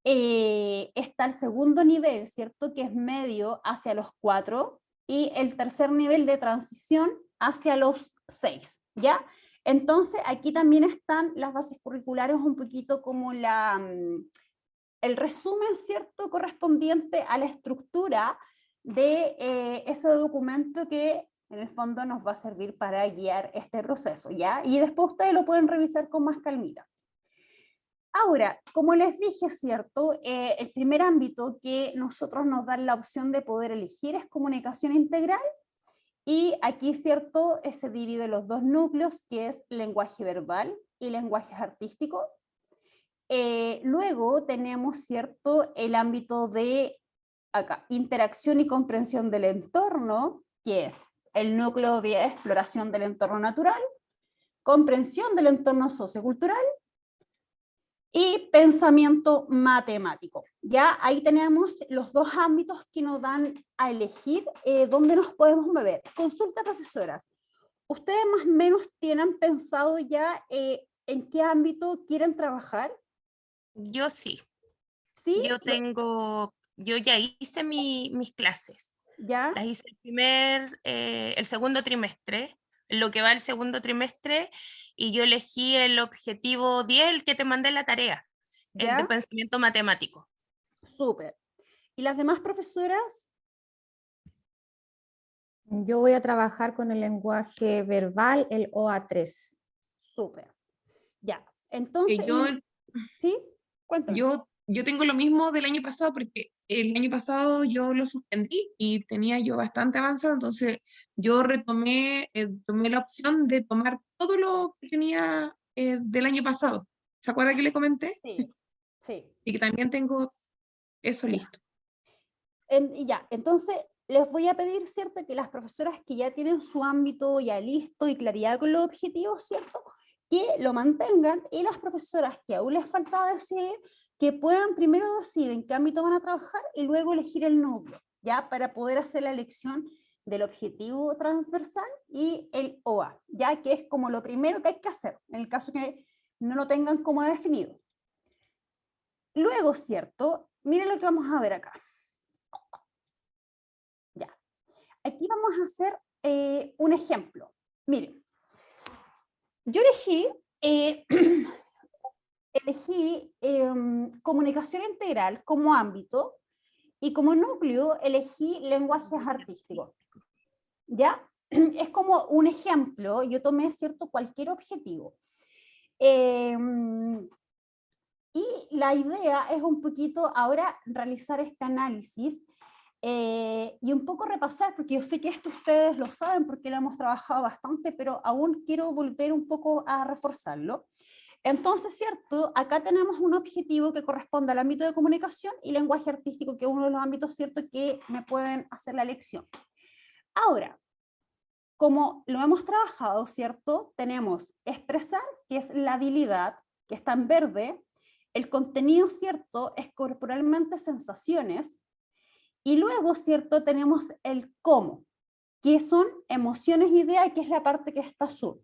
Está el segundo nivel, ¿cierto?, que es medio hacia los 4, y el tercer nivel de transición hacia los 6, ¿ya? Entonces, aquí también están las bases curriculares un poquito como el resumen, ¿cierto?, correspondiente a la estructura de ese documento que en el fondo nos va a servir para guiar este proceso, ¿ya? Y después ustedes lo pueden revisar con más calmita. Ahora, como les dije, ¿cierto? El primer ámbito que nosotros nos dan la opción de poder elegir es comunicación integral, y aquí, ¿cierto?, se divide los 2 núcleos, que es lenguaje verbal y lenguaje artístico. Luego tenemos, ¿cierto?, el ámbito de, acá, interacción y comprensión del entorno, que es el núcleo de exploración del entorno natural, comprensión del entorno sociocultural, y pensamiento matemático. Ya ahí tenemos los 2 ámbitos que nos dan a elegir dónde nos podemos mover. Consulta, profesoras. ¿Ustedes más o menos tienen pensado ya en qué ámbito quieren trabajar? Yo sí. ¿Sí? Yo ya hice mis clases. ¿Ya? Las hice el segundo trimestre, lo que va el segundo trimestre, y yo elegí el objetivo 10, el que te mandé en la tarea, el de ¿Ya? pensamiento matemático. Súper. ¿Y las demás profesoras? Yo voy a trabajar con el lenguaje verbal, el OA3. Súper. Ya. Entonces, ¿sí? Cuéntame. Yo tengo lo mismo del año pasado, porque el año pasado yo lo suspendí y tenía yo bastante avanzado, entonces yo tomé la opción de tomar todo lo que tenía del año pasado. ¿Se acuerda que le comenté? Sí, sí. Y que también tengo eso Ya. listo. Y ya, entonces les voy a pedir, ¿cierto?, que las profesoras que ya tienen su ámbito ya listo y claridad con los objetivos, ¿cierto?, que lo mantengan, y las profesoras que aún les falta decidir, que puedan primero decidir en qué ámbito van a trabajar y luego elegir el núcleo, ya, para poder hacer la elección del objetivo transversal y el OA, ya, que es como lo primero que hay que hacer, en el caso que no lo tengan como definido. Luego, ¿cierto?, miren lo que vamos a ver acá. Ya. Aquí vamos a hacer un ejemplo. Miren, yo elegí comunicación integral como ámbito, y como núcleo elegí lenguajes artísticos. ¿Ya? Es como un ejemplo, yo tomé, ¿cierto?, cualquier objetivo. Y la idea es un poquito ahora realizar este análisis y un poco repasar, porque yo sé que esto ustedes lo saben porque lo hemos trabajado bastante, pero aún quiero volver un poco a reforzarlo. Entonces, ¿cierto? Acá tenemos un objetivo que corresponde al ámbito de comunicación y lenguaje artístico, que es uno de los ámbitos, ¿cierto?, que me pueden hacer la elección. Ahora, como lo hemos trabajado, ¿cierto? Tenemos expresar, que es la habilidad, que está en verde, el contenido, ¿cierto?, es corporalmente sensaciones, y luego, ¿cierto?, tenemos el cómo, que son emociones, ideas, que es la parte que está azul.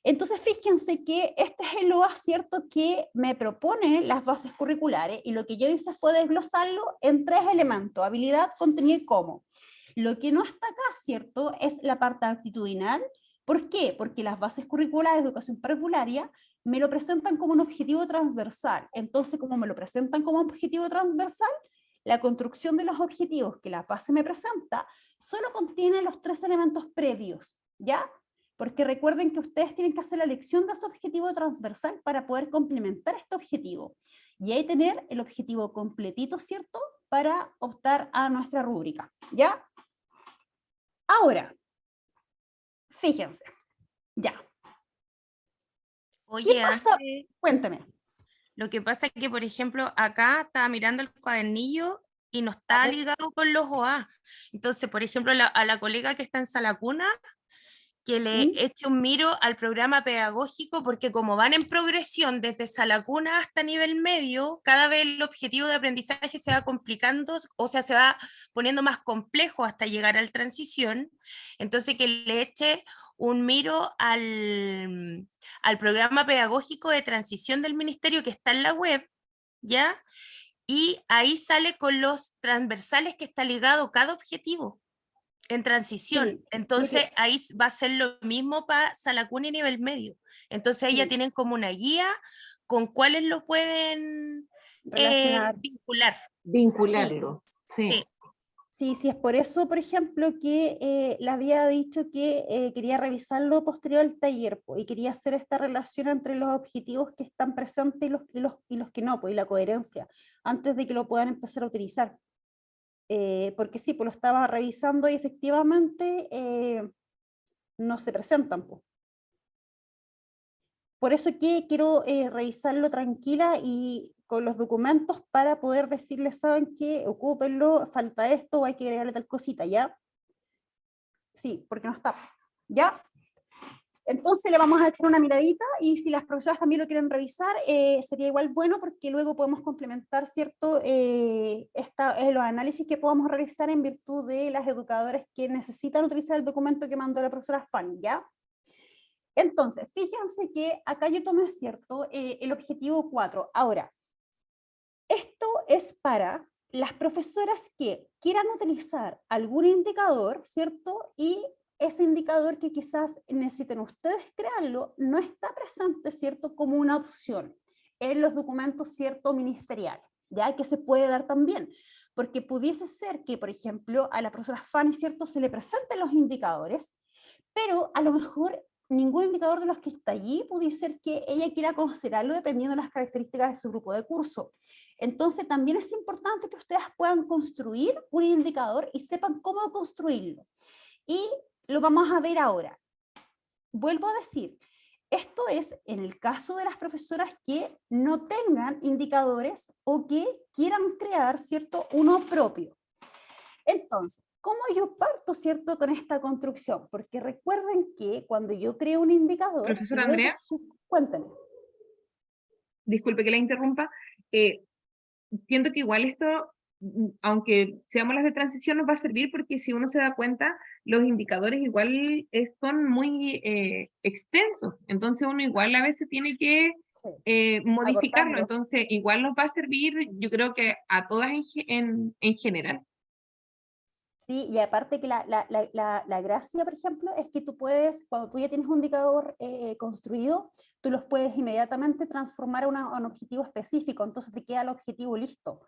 Entonces, fíjense que este es el OA, ¿cierto?, que me propone las bases curriculares, y lo que yo hice fue desglosarlo en 3 elementos: habilidad, contenido y cómo. Lo que no está acá, ¿cierto?, es la parte actitudinal. ¿Por qué? Porque las bases curriculares de educación parvularia me lo presentan como un objetivo transversal. Entonces, como me lo presentan como un objetivo transversal, la construcción de los objetivos que la base me presenta solo contiene los 3 elementos previos, ¿ya? Porque recuerden que ustedes tienen que hacer la elección de ese objetivo transversal para poder complementar este objetivo. Y ahí tener el objetivo completito, ¿cierto?, para optar a nuestra rúbrica, ¿ya? Ahora, fíjense, ya. Oye, ¿Qué pasa? Ángel, Cuénteme. lo que pasa es que, por ejemplo, acá estaba mirando el cuadernillo y no está ligado con los OA. Entonces, por ejemplo, a la colega que está en Salacuna, que le eche un miro al programa pedagógico, porque como van en progresión desde Salacuna hasta nivel medio, cada vez el objetivo de aprendizaje se va complicando, o sea, se va poniendo más complejo hasta llegar al transición. Entonces, que le eche un miro al programa pedagógico de transición del ministerio que está en la web, ¿ya? Y ahí sale con los transversales que está ligado cada objetivo en transición. Sí, Entonces ahí va a ser lo mismo para Salacuna y nivel medio. Entonces ahí ya tienen como una guía con cuáles lo pueden relacionar. vincular. Vincularlo, sí. Sí. Sí, sí, es por eso, por ejemplo, que le había dicho que quería revisarlo posterior al taller, y quería hacer esta relación entre los objetivos que están presentes y los que no, y la coherencia, antes de que lo puedan empezar a utilizar. Porque sí, pues lo estaba revisando y efectivamente no se presentan. Por eso que quiero revisarlo tranquila y con los documentos para poder decirles, ¿saben qué? Ocúpenlo, falta esto, o hay que agregarle tal cosita, ¿ya? Sí, porque no está, ¿ya? Entonces le vamos a echar una miradita, y si las profesoras también lo quieren revisar, sería igual bueno, porque luego podemos complementar, ¿cierto?, los análisis que podamos realizar en virtud de las educadoras que necesitan utilizar el documento que mandó la profesora Fanny, ¿ya? Entonces, fíjense que acá yo tomé, ¿cierto?, el objetivo 4. Ahora, esto es para las profesoras que quieran utilizar algún indicador, ¿cierto? Y ese indicador que quizás necesiten ustedes crearlo, no está presente, ¿cierto?, como una opción en los documentos, ¿cierto?, ministeriales, ya que se puede dar también, porque pudiese ser que, por ejemplo, a la profesora Fanny, ¿cierto?, se le presenten los indicadores, pero a lo mejor ningún indicador de los que está allí puede ser que ella quiera considerarlo dependiendo de las características de su grupo de curso. Entonces también es importante que ustedes puedan construir un indicador y sepan cómo construirlo. Y lo vamos a ver ahora. Vuelvo a decir, esto es en el caso de las profesoras que no tengan indicadores o que quieran crear, ¿cierto?, uno propio. Entonces, ¿cómo yo parto, cierto, con esta construcción? Porque recuerden que cuando yo creo un indicador... Profesora Andrea. Cuéntame. Disculpe que la interrumpa. Siento que igual esto, aunque seamos las de transición, nos va a servir, porque si uno se da cuenta, los indicadores igual son muy extensos. Entonces uno igual a veces tiene que modificarlo. Acortarlo. Entonces igual nos va a servir, yo creo que a todas en general. Sí, y aparte que la gracia, por ejemplo, es que tú puedes, cuando tú ya tienes un indicador construido, tú los puedes inmediatamente transformar a un objetivo específico, entonces te queda el objetivo listo,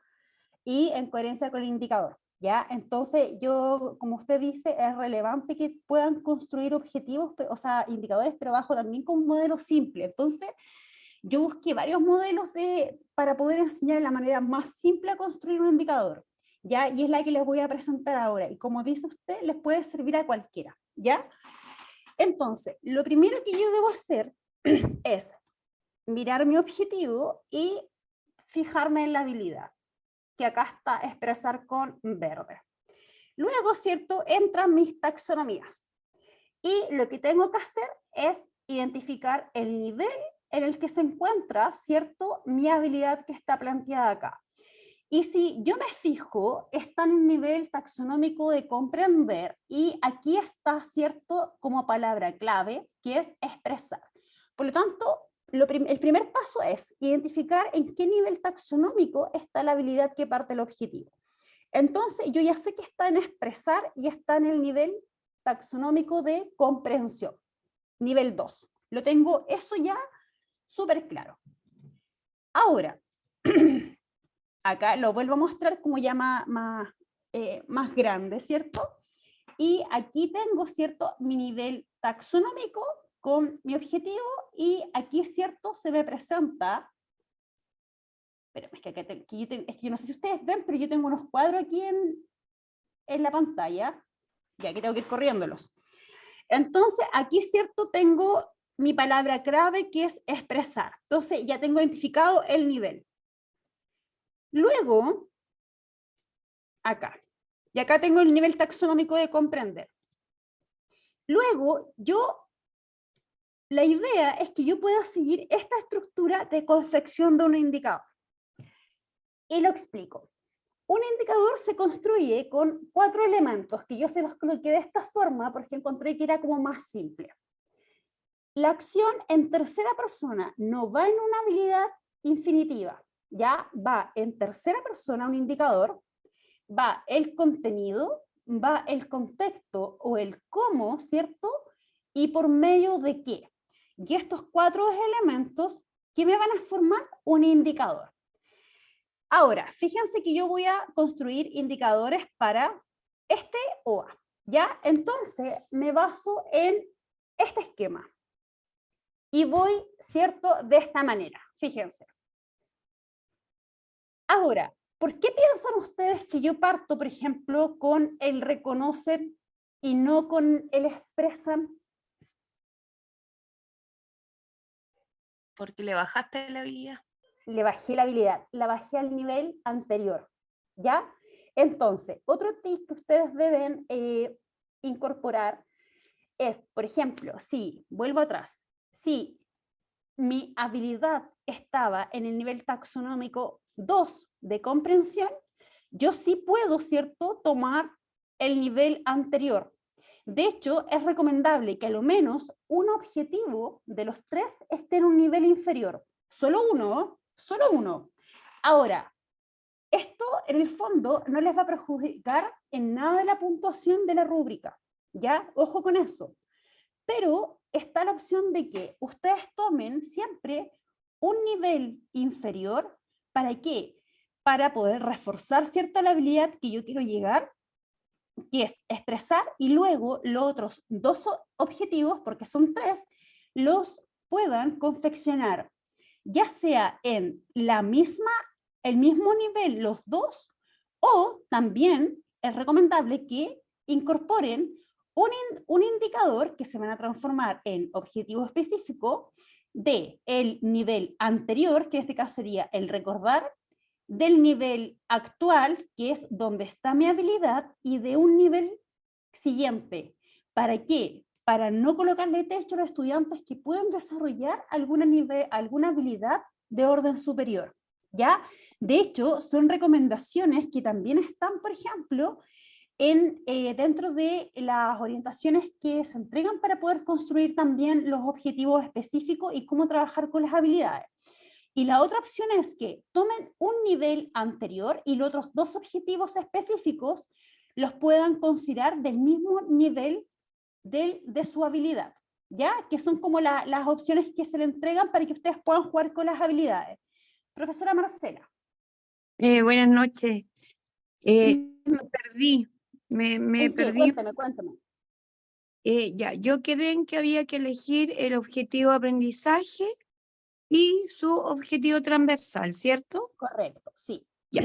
y en coherencia con el indicador, ¿ya? Entonces yo, como usted dice, es relevante que puedan construir objetivos, o sea, indicadores, pero bajo también con un modelo simple. Entonces yo busqué varios modelos para poder enseñar la manera más simple a construir un indicador. ¿ya? Y es la que les voy a presentar ahora. Y como dice usted, les puede servir a cualquiera, ¿ya? Entonces, lo primero que yo debo hacer es mirar mi objetivo y fijarme en la habilidad, que acá está expresar con verde. Luego, ¿cierto? Entran mis taxonomías. Y lo que tengo que hacer es identificar el nivel en el que se encuentra, ¿cierto? Mi habilidad que está planteada acá. Y si yo me fijo, está en el nivel taxonómico de comprender, y aquí está, ¿cierto?, como palabra clave, que es expresar. Por lo tanto, el primer paso es identificar en qué nivel taxonómico está la habilidad que parte del objetivo. Entonces, yo ya sé que está en expresar y está en el nivel taxonómico de comprensión, nivel 2. Lo tengo eso ya súper claro. Ahora, acá lo vuelvo a mostrar como ya más grande, ¿cierto? Y aquí tengo, ¿cierto?, mi nivel taxonómico con mi objetivo, y aquí, ¿cierto?, se me presenta, pero es que yo no sé si ustedes ven, pero yo tengo unos cuadros aquí en la pantalla, ya que tengo que ir corriéndolos. Entonces, aquí, ¿cierto?, tengo mi palabra clave, que es expresar. Entonces, ya tengo identificado el nivel. Luego, acá. Y acá tengo el nivel taxonómico de comprender. Luego, la idea es que yo pueda seguir esta estructura de confección de un indicador. Y lo explico. Un indicador se construye con 4 elementos, que yo se los coloqué de esta forma porque encontré que era como más simple. La acción en tercera persona no va en una habilidad infinitiva, ya va en tercera persona un indicador, va el contenido, va el contexto o el cómo, ¿cierto? Y por medio de qué. Y estos 4 elementos que me van a formar un indicador. Ahora, fíjense que yo voy a construir indicadores para este OA, ¿ya? Entonces, me baso en este esquema. Y voy, ¿cierto?, de esta manera, fíjense. Ahora, ¿por qué piensan ustedes que yo parto, por ejemplo, con el reconocen y no con el expresan? Porque le bajaste la habilidad. Le bajé la habilidad, la bajé al nivel anterior, ¿ya? Entonces, otro tip que ustedes deben incorporar es, por ejemplo, si, vuelvo atrás, si mi habilidad estaba en el nivel taxonómico 2 de comprensión, yo sí puedo, ¿cierto?, tomar el nivel anterior. De hecho, es recomendable que a lo menos un objetivo de los 3 esté en un nivel inferior. Solo uno. Ahora, esto en el fondo no les va a perjudicar en nada de la puntuación de la rúbrica, ¿ya? Ojo con eso. Pero está la opción de que ustedes tomen siempre un nivel inferior. ¿Para qué? Para poder reforzar cierta la habilidad que yo quiero llegar, que es expresar, y luego los otros 2 objetivos, porque son 3, los puedan confeccionar, ya sea en el mismo nivel los 2, o también es recomendable que incorporen un indicador que se van a transformar en objetivo específico del nivel anterior, que en este caso sería el recordar, del nivel actual, que es donde está mi habilidad, y de un nivel siguiente. ¿Para qué? Para no colocarle techo a los estudiantes que pueden desarrollar alguna habilidad de orden superior, ¿ya? De hecho, son recomendaciones que también están, por ejemplo, dentro de las orientaciones que se entregan para poder construir también los objetivos específicos y cómo trabajar con las habilidades. Y la otra opción es que tomen un nivel anterior y los otros 2 objetivos específicos los puedan considerar del mismo nivel de su habilidad, ¿ya? Que son como las opciones que se le entregan para que ustedes puedan jugar con las habilidades. Profesora Marcela. Buenas noches. Me perdí. Me perdí. Cuéntame. Ya, yo quedé en que había que elegir el objetivo de aprendizaje y su objetivo transversal, ¿cierto? Correcto, sí. Ya.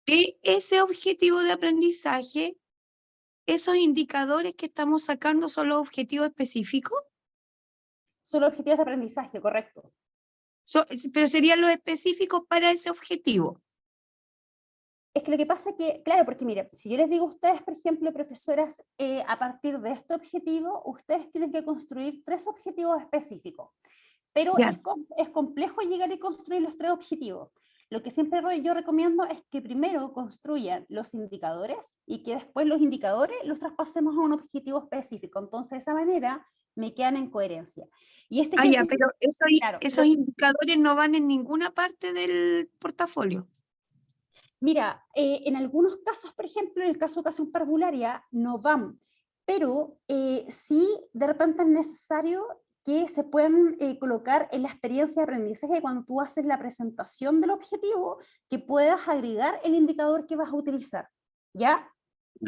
de ese objetivo de aprendizaje, ¿esos indicadores que estamos sacando son los objetivos específicos? Son los objetivos de aprendizaje, correcto. Pero serían los específicos para ese objetivo. Es que lo que pasa es que, claro, porque mire, si yo les digo a ustedes, por ejemplo, profesoras, a partir de este objetivo, ustedes tienen que construir 3 objetivos específicos. Pero es complejo llegar y construir los 3 objetivos. Lo que siempre yo recomiendo es que primero construyan los indicadores y que después los indicadores los traspasemos a un objetivo específico. Entonces, de esa manera me quedan en coherencia. Y este pero esos indicadores no van en ninguna parte del portafolio. Mira, en algunos casos, por ejemplo, en el caso de educación parvularia, no van, pero sí de repente es necesario que se puedan colocar en la experiencia de aprendizaje cuando tú haces la presentación del objetivo, que puedas agregar el indicador que vas a utilizar, ¿ya?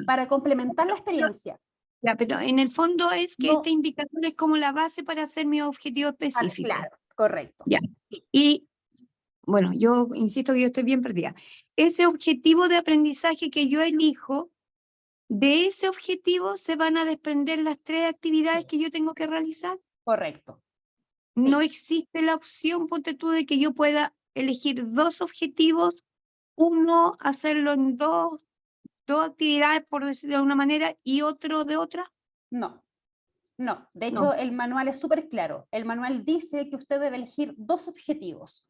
Para complementar la experiencia. Ya, pero en el fondo es que este indicador es como la base para hacer mi objetivo específico. Claro, correcto. Ya. Y bueno, yo insisto que yo estoy bien perdida. Ese objetivo de aprendizaje que yo elijo, de ese objetivo se van a desprender las 3 actividades que yo tengo que realizar. Correcto. Sí. No existe la opción, ponte tú, de que yo pueda elegir 2 objetivos, uno hacerlo en dos actividades, por decirlo de alguna manera, y otro de otra. No. De hecho, el manual es súper claro. El manual dice que usted debe elegir 2 objetivos.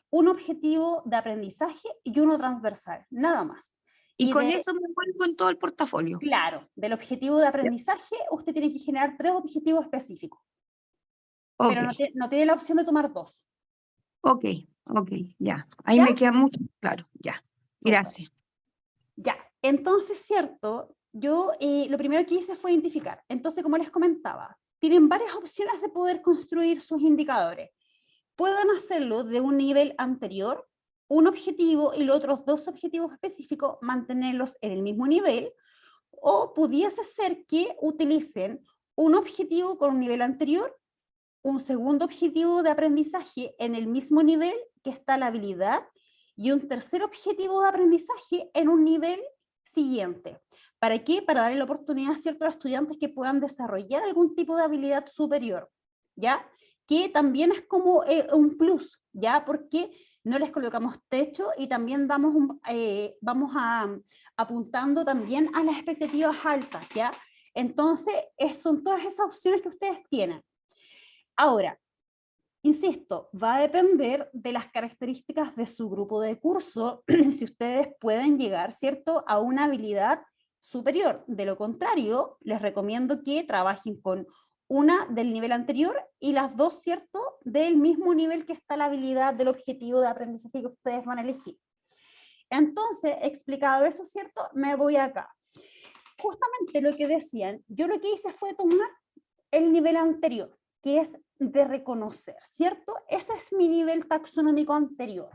Un objetivo de aprendizaje y uno transversal, nada más. Y con eso me vuelvo en todo el portafolio. Claro, del objetivo de aprendizaje usted tiene que generar 3 objetivos específicos. Okay. Pero no tiene la opción de tomar 2. Ok, ya. Ahí me queda mucho claro, ya. Gracias. Ya, entonces, cierto, yo lo primero que hice fue identificar. Entonces, como les comentaba, tienen varias opciones de poder construir sus indicadores. Pueden hacerlo de un nivel anterior, un objetivo y los otros 2 objetivos específicos, mantenerlos en el mismo nivel, o pudiese ser que utilicen un objetivo con un nivel anterior, un segundo objetivo de aprendizaje en el mismo nivel que está la habilidad, y un tercer objetivo de aprendizaje en un nivel siguiente. ¿Para qué? Para darle la oportunidad a ciertos estudiantes que puedan desarrollar algún tipo de habilidad superior, ¿ya? Que también es como un plus, ¿ya? Porque no les colocamos techo y también vamos apuntando también a las expectativas altas, ¿ya? Entonces, son todas esas opciones que ustedes tienen. Ahora, insisto, va a depender de las características de su grupo de curso, si ustedes pueden llegar, ¿cierto?, a una habilidad superior. De lo contrario, les recomiendo que trabajen con una del nivel anterior y las 2, ¿cierto?, del mismo nivel que está la habilidad del objetivo de aprendizaje que ustedes van a elegir. Entonces, explicado eso, ¿cierto?, me voy acá. Justamente lo que decían, yo lo que hice fue tomar el nivel anterior, que es de reconocer, ¿cierto? Ese es mi nivel taxonómico anterior.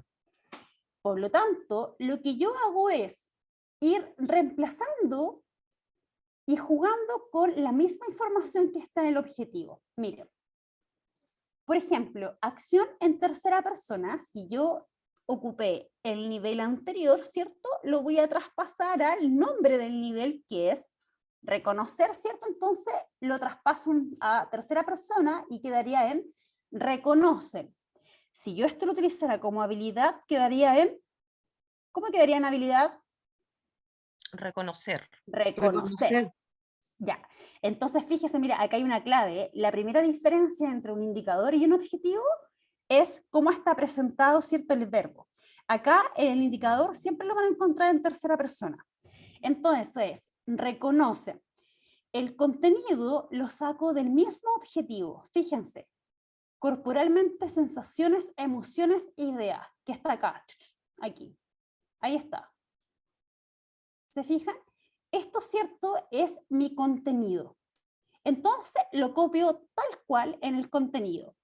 Por lo tanto, lo que yo hago es ir reemplazando y jugando con la misma información que está en el objetivo. Miren, por ejemplo, acción en tercera persona, si yo ocupé el nivel anterior, ¿cierto? Lo voy a traspasar al nombre del nivel, que es reconocer, ¿cierto? Entonces lo traspaso a tercera persona y quedaría en reconocen. Si yo esto lo utilizara como habilidad, quedaría en, ¿cómo quedaría en habilidad? Reconocer. Ya, entonces fíjese, mira, acá hay una clave. La primera diferencia entre un indicador y un objetivo es cómo está presentado, ¿cierto?, el verbo. Acá en el indicador siempre lo van a encontrar en tercera persona. Entonces, reconocen. El contenido lo saco del mismo objetivo. Fíjense, corporalmente, sensaciones, emociones, ideas, que está acá, aquí. Ahí está. ¿Se fijan? Esto, ¿cierto?, es mi contenido. Entonces, lo copio tal cual en el contenido.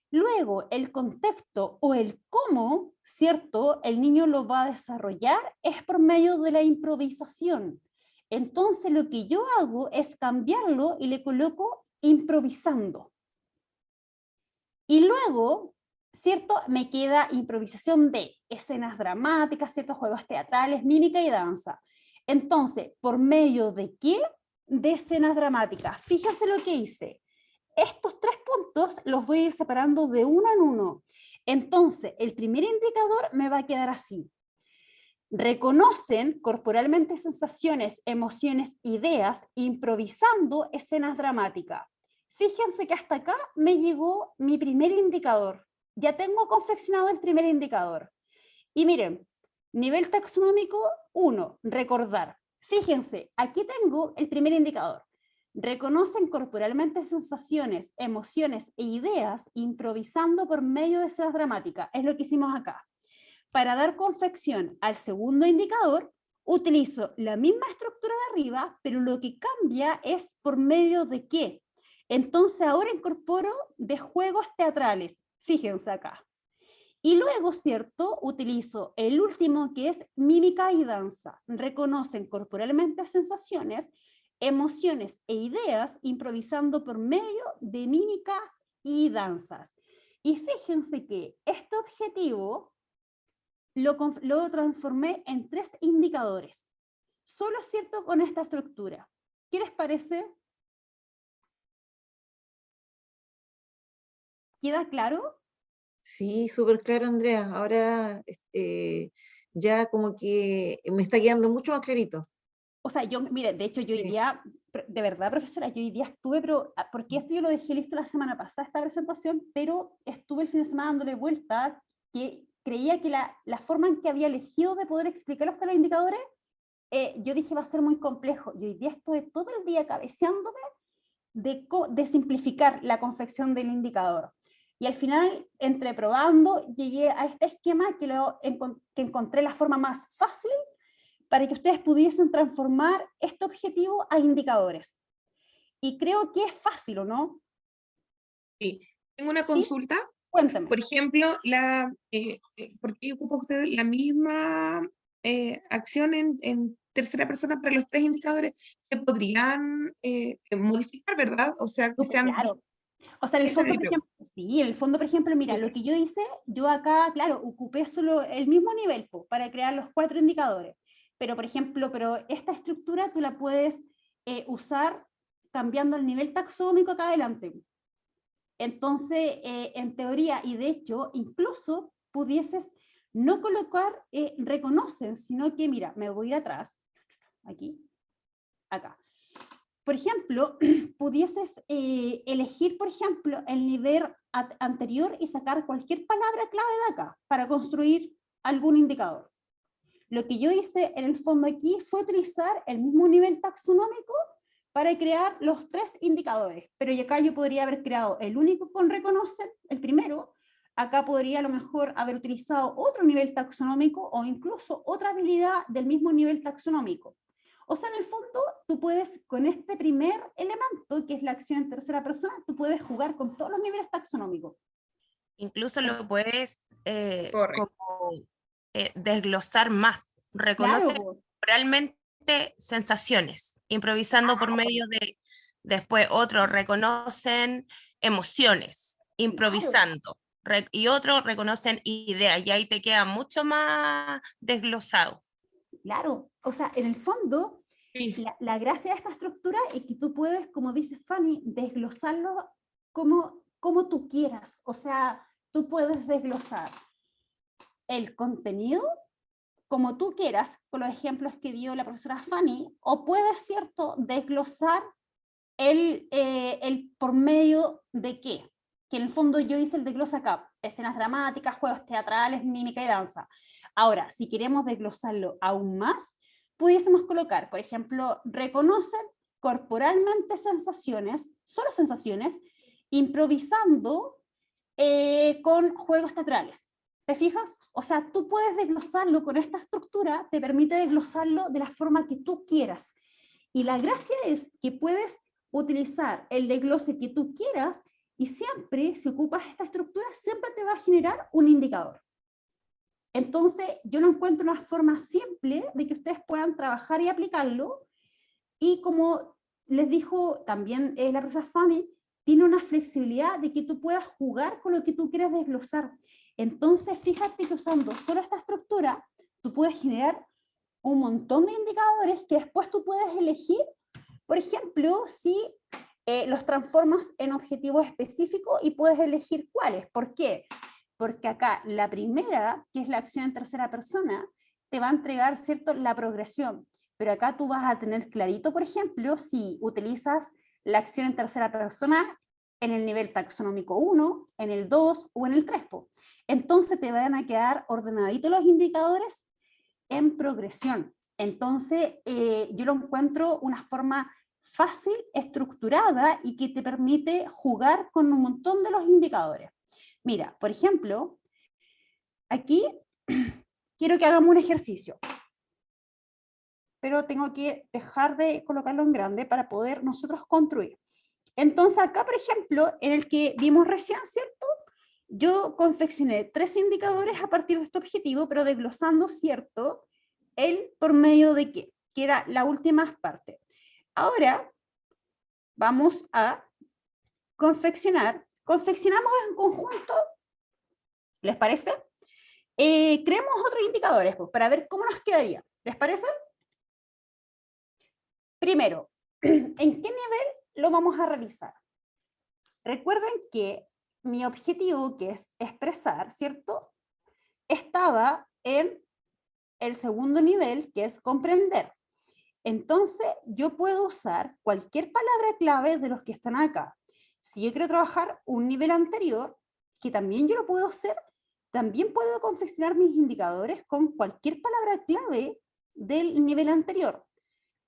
Luego, el contexto o el cómo, ¿cierto?, el niño lo va a desarrollar es por medio de la improvisación. Entonces, lo que yo hago es cambiarlo y le coloco improvisando. Y luego, ¿cierto? Me queda improvisación de escenas dramáticas, ciertos juegos teatrales, mímica y danza. Entonces, ¿por medio de qué? De escenas dramáticas. Fíjense lo que hice. Estos 3 puntos los voy a ir separando de uno en uno. Entonces, el primer indicador me va a quedar así. Reconocen corporalmente sensaciones, emociones, ideas, improvisando escenas dramáticas. Fíjense que hasta acá me llegó mi primer indicador. Ya tengo confeccionado el primer indicador. Y miren, nivel taxonómico 1, recordar. Fíjense, aquí tengo el primer indicador. Reconocen corporalmente sensaciones, emociones e ideas improvisando por medio de escenas dramáticas. Es lo que hicimos acá. Para dar confección al segundo indicador, utilizo la misma estructura de arriba, pero lo que cambia es por medio de qué. Entonces ahora incorporo de juegos teatrales. Fíjense acá. Y luego, ¿cierto? Utilizo el último que es mímica y danza. Reconocen corporalmente sensaciones, emociones e ideas improvisando por medio de mímicas y danzas. Y fíjense que este objetivo lo transformé en 3 indicadores. Solo, ¿cierto? Con esta estructura. ¿Qué les parece? ¿Queda claro? Sí, súper claro, Andrea. Ahora ya como que me está quedando mucho más clarito. O sea, mire, de hecho yo hoy día, de verdad, profesora, yo hoy día estuve, pero porque esto yo lo dejé listo la semana pasada, esta presentación, pero estuve el fin de semana dándole vuelta, que creía que la forma en que había elegido de poder explicar hasta los indicadores, yo dije va a ser muy complejo. Y hoy día estuve todo el día cabeceándome de simplificar la confección del indicador. Y al final, entre probando, llegué a este esquema que encontré la forma más fácil para que ustedes pudiesen transformar este objetivo a indicadores. Y creo que es fácil, ¿o no? Sí. Tengo una ¿Sí? consulta. Cuéntame. Por ejemplo, ¿por qué ocupa usted la misma acción en tercera persona para los 3 indicadores? Se podrían modificar, ¿verdad? O sea, que sean... Claro. O sea, en el fondo, por ejemplo, sí, en el fondo, por ejemplo, mira, lo que yo hice, yo acá, claro, ocupé solo el mismo nivel para crear los 4 indicadores. Pero, por ejemplo, esta estructura tú la puedes usar cambiando el nivel taxonómico acá adelante. Entonces, en teoría, y de hecho, incluso pudieses no colocar reconocen, sino que, mira, me voy a ir atrás, aquí, acá. Por ejemplo, pudieses elegir, por ejemplo, el nivel anterior y sacar cualquier palabra clave de acá para construir algún indicador. Lo que yo hice en el fondo aquí fue utilizar el mismo nivel taxonómico para crear los 3 indicadores, pero acá yo podría haber creado el único con reconocen, el primero, acá podría a lo mejor haber utilizado otro nivel taxonómico o incluso otra habilidad del mismo nivel taxonómico. O sea, en el fondo, tú puedes, con este primer elemento, que es la acción en tercera persona, tú puedes jugar con todos los niveles taxonómicos. Incluso lo puedes como, desglosar más. Reconoce Claro. realmente sensaciones, improvisando por medio de, después otros reconocen emociones, improvisando, y otros reconocen ideas, y ahí te queda mucho más desglosado. Claro, o sea, en el fondo, Sí. la gracia de esta estructura es que tú puedes, como dice Fanny, desglosarlo como tú quieras. O sea, tú puedes desglosar el contenido como tú quieras, con los ejemplos que dio la profesora Fanny, o puedes, ¿cierto?, desglosar el por medio de qué. Que en el fondo yo hice el desglose acá, escenas dramáticas, juegos teatrales, mímica y danza. Ahora, si queremos desglosarlo aún más, pudiésemos colocar, por ejemplo, reconocen corporalmente sensaciones, solo sensaciones, improvisando con juegos teatrales. ¿Te fijas? O sea, tú puedes desglosarlo con esta estructura, te permite desglosarlo de la forma que tú quieras. Y la gracia es que puedes utilizar el desglose que tú quieras y siempre, si ocupas esta estructura, siempre te va a generar un indicador. Entonces, yo lo encuentro una forma simple de que ustedes puedan trabajar y aplicarlo. Y como les dijo también la profesora Fanny, tiene una flexibilidad de que tú puedas jugar con lo que tú quieres desglosar. Entonces, fíjate que usando solo esta estructura, tú puedes generar un montón de indicadores que después tú puedes elegir, por ejemplo, si los transformas en objetivos específicos y puedes elegir cuáles. ¿Por qué? Porque acá la primera, que es la acción en tercera persona, te va a entregar, ¿cierto?, la progresión. Pero acá tú vas a tener clarito, por ejemplo, si utilizas la acción en tercera persona en el nivel taxonómico 1, en el 2 o en el 3. Entonces te van a quedar ordenaditos los indicadores en progresión. Entonces yo lo encuentro una forma fácil, estructurada y que te permite jugar con un montón de los indicadores. Mira, por ejemplo, aquí quiero que hagamos un ejercicio, pero tengo que dejar de colocarlo en grande para poder nosotros construir. Entonces acá, por ejemplo, en el que vimos recién, ¿cierto? Yo confeccioné 3 indicadores a partir de este objetivo, pero desglosando, ¿cierto?, el por medio de qué, que era la última parte. Ahora vamos a confeccionamos en conjunto, ¿les parece? Creemos otros indicadores pues, para ver cómo nos quedaría, ¿les parece? Primero, ¿en qué nivel lo vamos a realizar? Recuerden que mi objetivo, que es expresar, ¿cierto?, estaba en el segundo nivel, que es comprender. Entonces, yo puedo usar cualquier palabra clave de los que están acá. Si yo quiero trabajar un nivel anterior, que también yo lo puedo hacer, también puedo confeccionar mis indicadores con cualquier palabra clave del nivel anterior.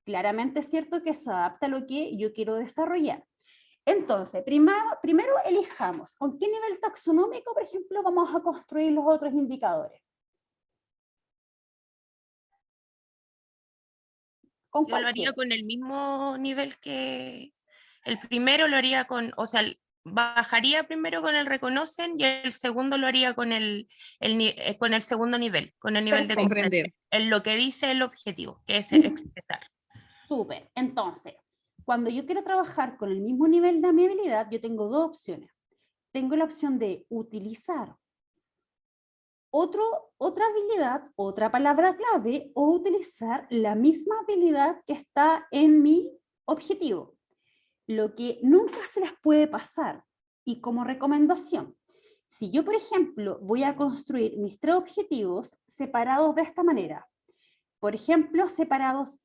Claramente es cierto que se adapta a lo que yo quiero desarrollar. Entonces, primero elijamos con qué nivel taxonómico, por ejemplo, vamos a construir los otros indicadores. Yo lo haría con el mismo nivel que el primero, lo haría con, o sea, bajaría primero con el reconocen y el segundo lo haría con el segundo nivel, con el nivel de comprender, en lo que dice el objetivo, que es expresar. Súper. Entonces, cuando yo quiero trabajar con el mismo nivel de amabilidad, yo tengo 2 opciones. Tengo la opción de utilizar otra habilidad, otra palabra clave, o utilizar la misma habilidad que está en mi objetivo. Lo que nunca se les puede pasar, y como recomendación, si yo, por ejemplo, voy a construir mis 3 objetivos separados de esta manera, por ejemplo, separados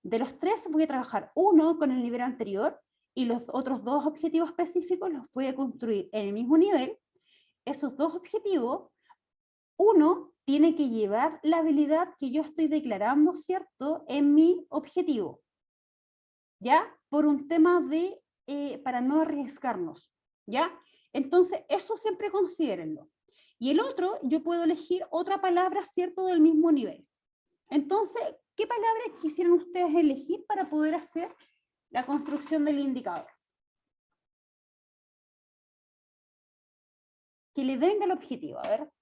de los 3 voy a trabajar uno con el nivel anterior, y los otros 2 objetivos específicos los voy a construir en el mismo nivel. Esos 2 objetivos, uno tiene que llevar la habilidad que yo estoy declarando, ¿cierto?, en mi objetivo, ¿ya? Por un tema de, para no arriesgarnos, ¿ya? Entonces, eso siempre considérenlo. Y el otro, yo puedo elegir otra palabra, ¿cierto?, del mismo nivel. Entonces, ¿qué palabras quisieran ustedes elegir para poder hacer la construcción del indicador? Que le venga el objetivo, a ver.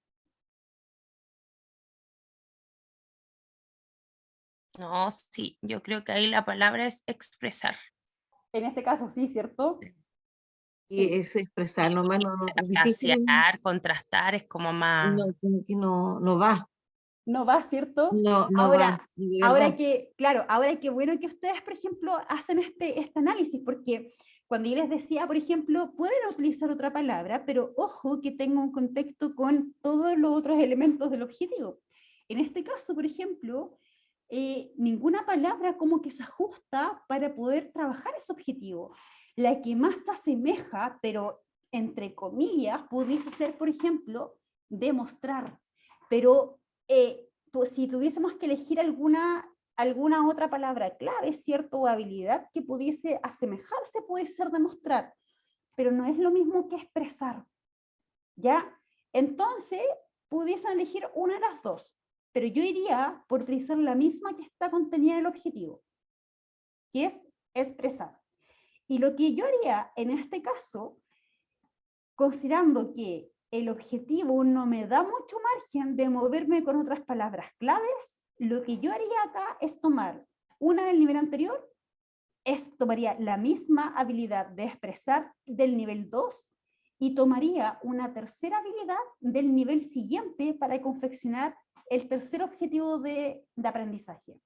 No, sí, yo creo que ahí la palabra es expresar. En este caso sí, ¿cierto? Y sí, es expresar, nomás no, Frasear, contrastar, es como más... No, como que no va. No va, ¿cierto? No ahora, va. Ahora que, claro, ahora que bueno que ustedes, por ejemplo, hacen este análisis, porque cuando yo les decía, por ejemplo, pueden utilizar otra palabra, pero ojo que tenga un contexto con todos los otros elementos del objetivo. En este caso, por ejemplo, ninguna palabra como que se ajusta para poder trabajar ese objetivo. La que más se asemeja, pero entre comillas, pudiese ser, por ejemplo, demostrar. Pero pues, si tuviésemos que elegir alguna otra palabra clave, ¿cierto? O habilidad que pudiese asemejarse, puede ser demostrar, pero no es lo mismo que expresar, ¿ya? Entonces, pudiesen elegir una de las dos, pero yo iría por utilizar la misma que está contenida en el objetivo, que es expresar. Y lo que yo haría en este caso, considerando que el objetivo no me da mucho margen de moverme con otras palabras claves, lo que yo haría acá es tomar una del nivel anterior, tomaría la misma habilidad de expresar del nivel 2 y tomaría una tercera habilidad del nivel siguiente para confeccionar el tercer objetivo de aprendizaje.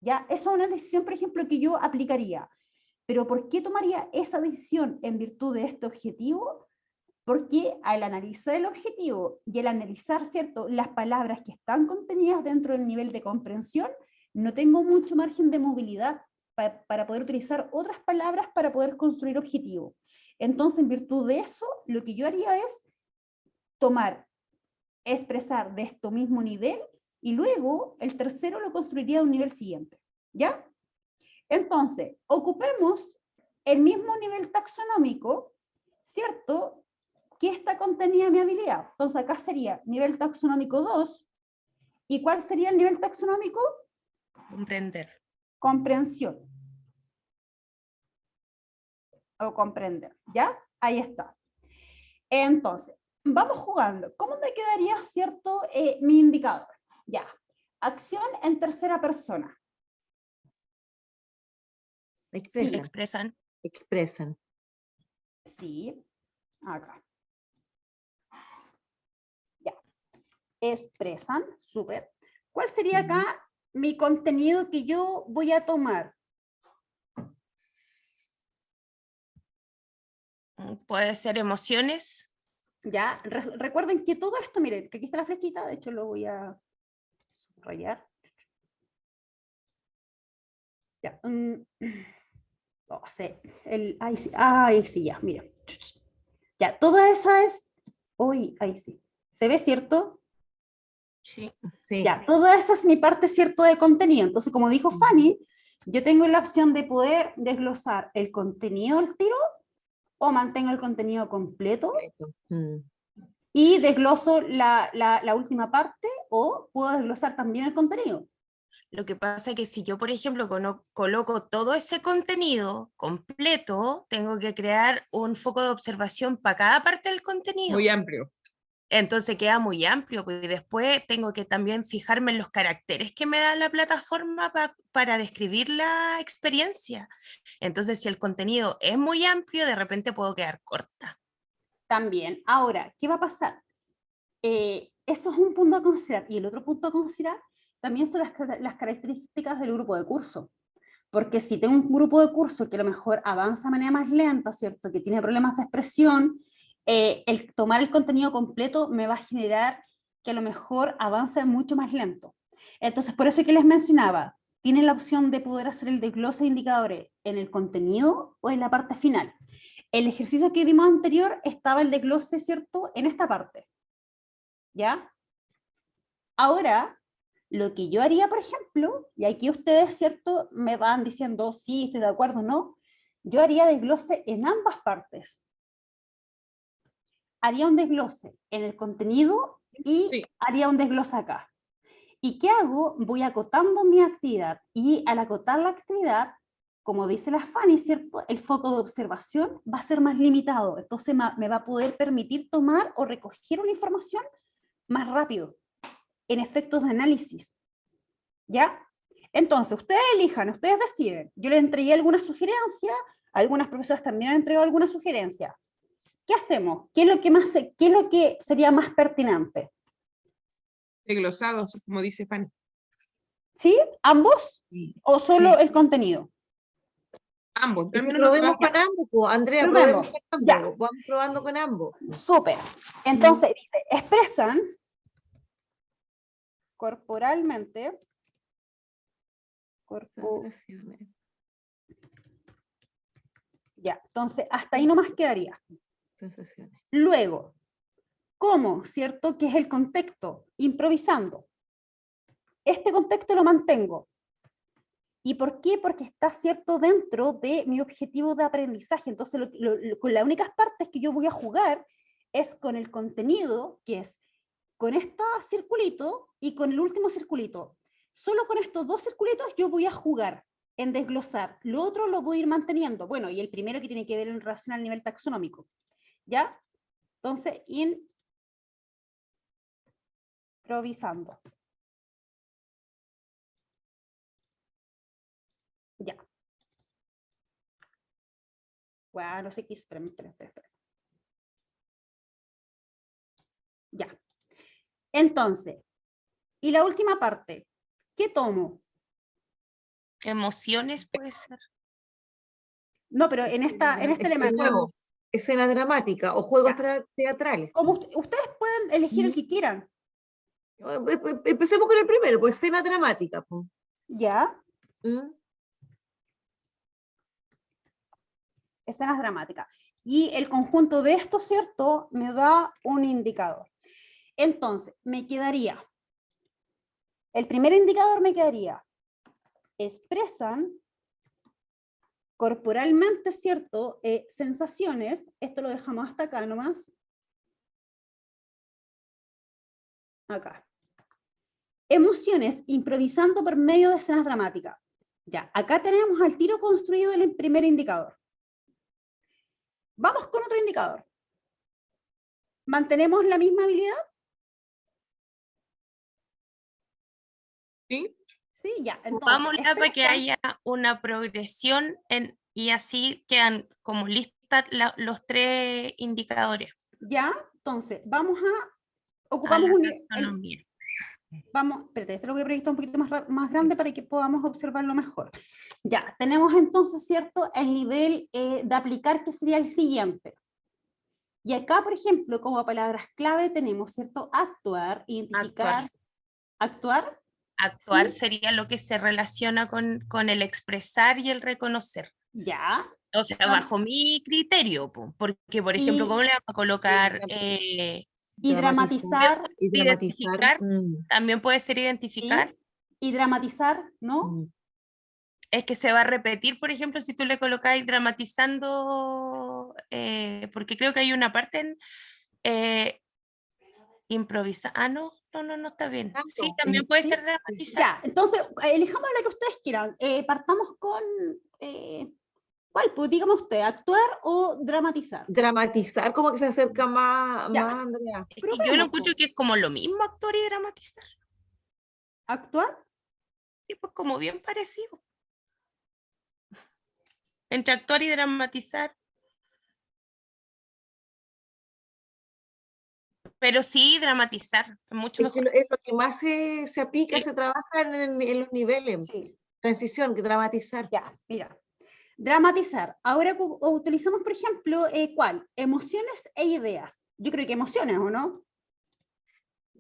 ¿Ya? Esa es una decisión, por ejemplo, que yo aplicaría. Pero ¿por qué tomaría esa decisión en virtud de este objetivo? Porque al analizar el objetivo y al analizar, ¿cierto?, las palabras que están contenidas dentro del nivel de comprensión, no tengo mucho margen de movilidad para poder utilizar otras palabras para poder construir objetivo. Entonces, en virtud de eso, lo que yo haría es expresar de este mismo nivel y luego el tercero lo construiría de un nivel siguiente. ¿Ya? Entonces, ocupemos el mismo nivel taxonómico, ¿cierto?, que está contenida mi habilidad. Entonces acá sería nivel taxonómico 2. ¿Y cuál sería el nivel taxonómico? Comprender. Comprensión. O comprender, ¿ya? Ahí está. Entonces, vamos jugando. ¿Cómo me quedaría, cierto, mi indicador? Ya. Acción en tercera persona. Expresan. Sí, expresan. Expresan. Sí. Acá. Ya. Expresan. Súper. ¿Cuál sería acá mi contenido que yo voy a tomar? Puede ser emociones. Ya, recuerden que todo esto, miren, que aquí está la flechita, de hecho lo voy a subrayar. Ya, oh, sí, ahí sí, ya, mira. Ya, toda esa es, uy, ahí sí. ¿Se ve, cierto? Sí. Sí. Ya, toda esa es mi parte, cierto, de contenido. Entonces, como dijo Fanny, yo tengo la opción de poder desglosar el contenido del tiro o mantengo el contenido completo. Y desgloso la última parte o puedo desglosar también el contenido. Lo que pasa es que si yo, por ejemplo, coloco todo ese contenido completo, tengo que crear un foco de observación para cada parte del contenido. Muy amplio. Entonces queda muy amplio, pues, y después tengo que también fijarme en los caracteres que me da la plataforma para describir la experiencia. Entonces, si el contenido es muy amplio, de repente puedo quedar corta. También. Ahora, ¿qué va a pasar? Eso es un punto a considerar. Y el otro punto a considerar también son las características del grupo de curso. Porque si tengo un grupo de curso que a lo mejor avanza de manera más lenta, ¿cierto?, que tiene problemas de expresión, el tomar el contenido completo me va a generar que a lo mejor avance mucho más lento. Entonces, por eso que les mencionaba, tienen la opción de poder hacer el desglose de indicadores en el contenido o en la parte final. El ejercicio que vimos anterior estaba el desglose, ¿cierto?, en esta parte. ¿Ya? Ahora, lo que yo haría, por ejemplo, y aquí ustedes, ¿cierto?, me van diciendo, sí, estoy de acuerdo, no, yo haría desglose en ambas partes. Haría un desglose en el contenido y haría un desglose acá. ¿Y qué hago? Voy acotando mi actividad y al acotar la actividad, como dice la Fanny, ¿cierto?, el foco de observación va a ser más limitado, entonces me va a poder permitir tomar o recoger una información más rápido, en efectos de análisis. ¿Ya? Entonces, ustedes elijan, ustedes deciden. Yo les entregué algunas sugerencias, algunas profesoras también han entregado algunas sugerencias. ¿Qué hacemos? ¿Qué es lo que sería más pertinente? Desglosados, como dice Fanny. ¿Sí? ¿Ambos? ¿O solo el contenido? Ambos. Probemos con ambos, Andrea, probemos con ambos. Ya. Vamos probando con ambos. Súper. Entonces dice, expresan corporalmente sensaciones. Ya, entonces hasta ahí nomás quedaría. Sensaciones. Luego, ¿cómo? ¿Cierto? Que es el contexto, improvisando. Este contexto lo mantengo. ¿Y por qué? Porque está, ¿cierto?, dentro de mi objetivo de aprendizaje. Entonces, con las únicas partes que yo voy a jugar es con el contenido, que es con este circulito y con el último circulito. Solo con estos dos circulitos yo voy a jugar en desglosar. Lo otro lo voy a ir manteniendo. Bueno, y el primero que tiene que ver en relación al nivel taxonómico. ¿Ya? Entonces, improvisando. Ya. Bueno, no sé qué, espera. Ya. Entonces, y la última parte, ¿qué tomo? Emociones puede ser. No, pero en este elemento. Escena dramática o juegos teatrales. Como ustedes pueden elegir el que quieran. Empecemos con el primero, pues escena dramática. Pues. Ya. Escenas dramáticas. Y el conjunto de esto, ¿cierto? Me da un indicador. Entonces, me quedaría, el primer indicador me quedaría, expresan corporalmente, ¿cierto? Sensaciones, esto lo dejamos hasta acá nomás. Acá. Emociones, improvisando por medio de escenas dramáticas. Ya, acá tenemos al tiro construido el primer indicador. Vamos con otro indicador. ¿Mantenemos la misma habilidad? Sí. Sí, ya. Vámonos para que haya una progresión y así quedan como listas los 3 indicadores. Ya, entonces, vamos a ocupamos un vamos, espérate, esto lo voy a proyectar un poquito más grande para que podamos observarlo mejor. Ya, tenemos entonces, ¿cierto? El nivel de aplicar, que sería el siguiente. Y acá, por ejemplo, como palabras clave tenemos, ¿cierto? Actuar, identificar. Actuar. Actuar, ¿sí? Sería lo que se relaciona con el expresar y el reconocer. Ya. O sea, bajo mi criterio, porque, por ejemplo, ¿cómo le vamos a colocar? Y dramatizar. Identificar, también puede ser identificar. Y dramatizar, ¿no? Es que se va a repetir, por ejemplo, si tú le colocas dramatizando, porque creo que hay una parte en improvisar. Ah, no está bien. Sí, también puede ser dramatizar. Ya, entonces, elijamos la que ustedes quieran. Partamos con, ¿cuál? Pues dígame usted, ¿actuar o dramatizar? Dramatizar, como que se acerca más Andrea. Es que yo lo escucho que es como lo mismo actuar y dramatizar. ¿Actuar? Sí, pues como bien parecido. Entre actuar y dramatizar. Pero sí, dramatizar, mucho mejor. Es lo que más se aplica, se trabaja en los niveles. Sí. Transición, que dramatizar. Ya, mira. Dramatizar. Ahora utilizamos, por ejemplo, ¿cuál? Emociones e ideas. Yo creo que emociones, ¿o no?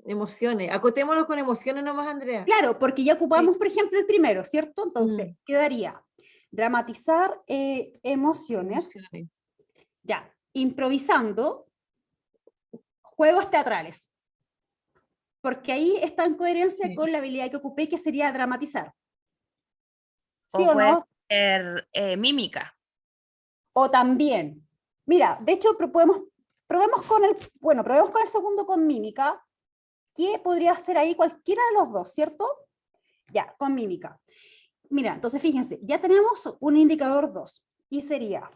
Emociones. Acotémoslo con emociones nomás, Andrea. Claro, porque ya ocupamos, por ejemplo, el primero, ¿cierto? Entonces, quedaría dramatizar emociones. Ya, improvisando juegos teatrales. Porque ahí está en coherencia con la habilidad que ocupé, que sería dramatizar. ¿Sí o no? Ser mímica. O también. Mira, de hecho, probemos con el segundo con mímica, que podría ser ahí cualquiera de los dos, ¿cierto? Ya, con mímica. Mira, entonces fíjense, ya tenemos un indicador 2, y sería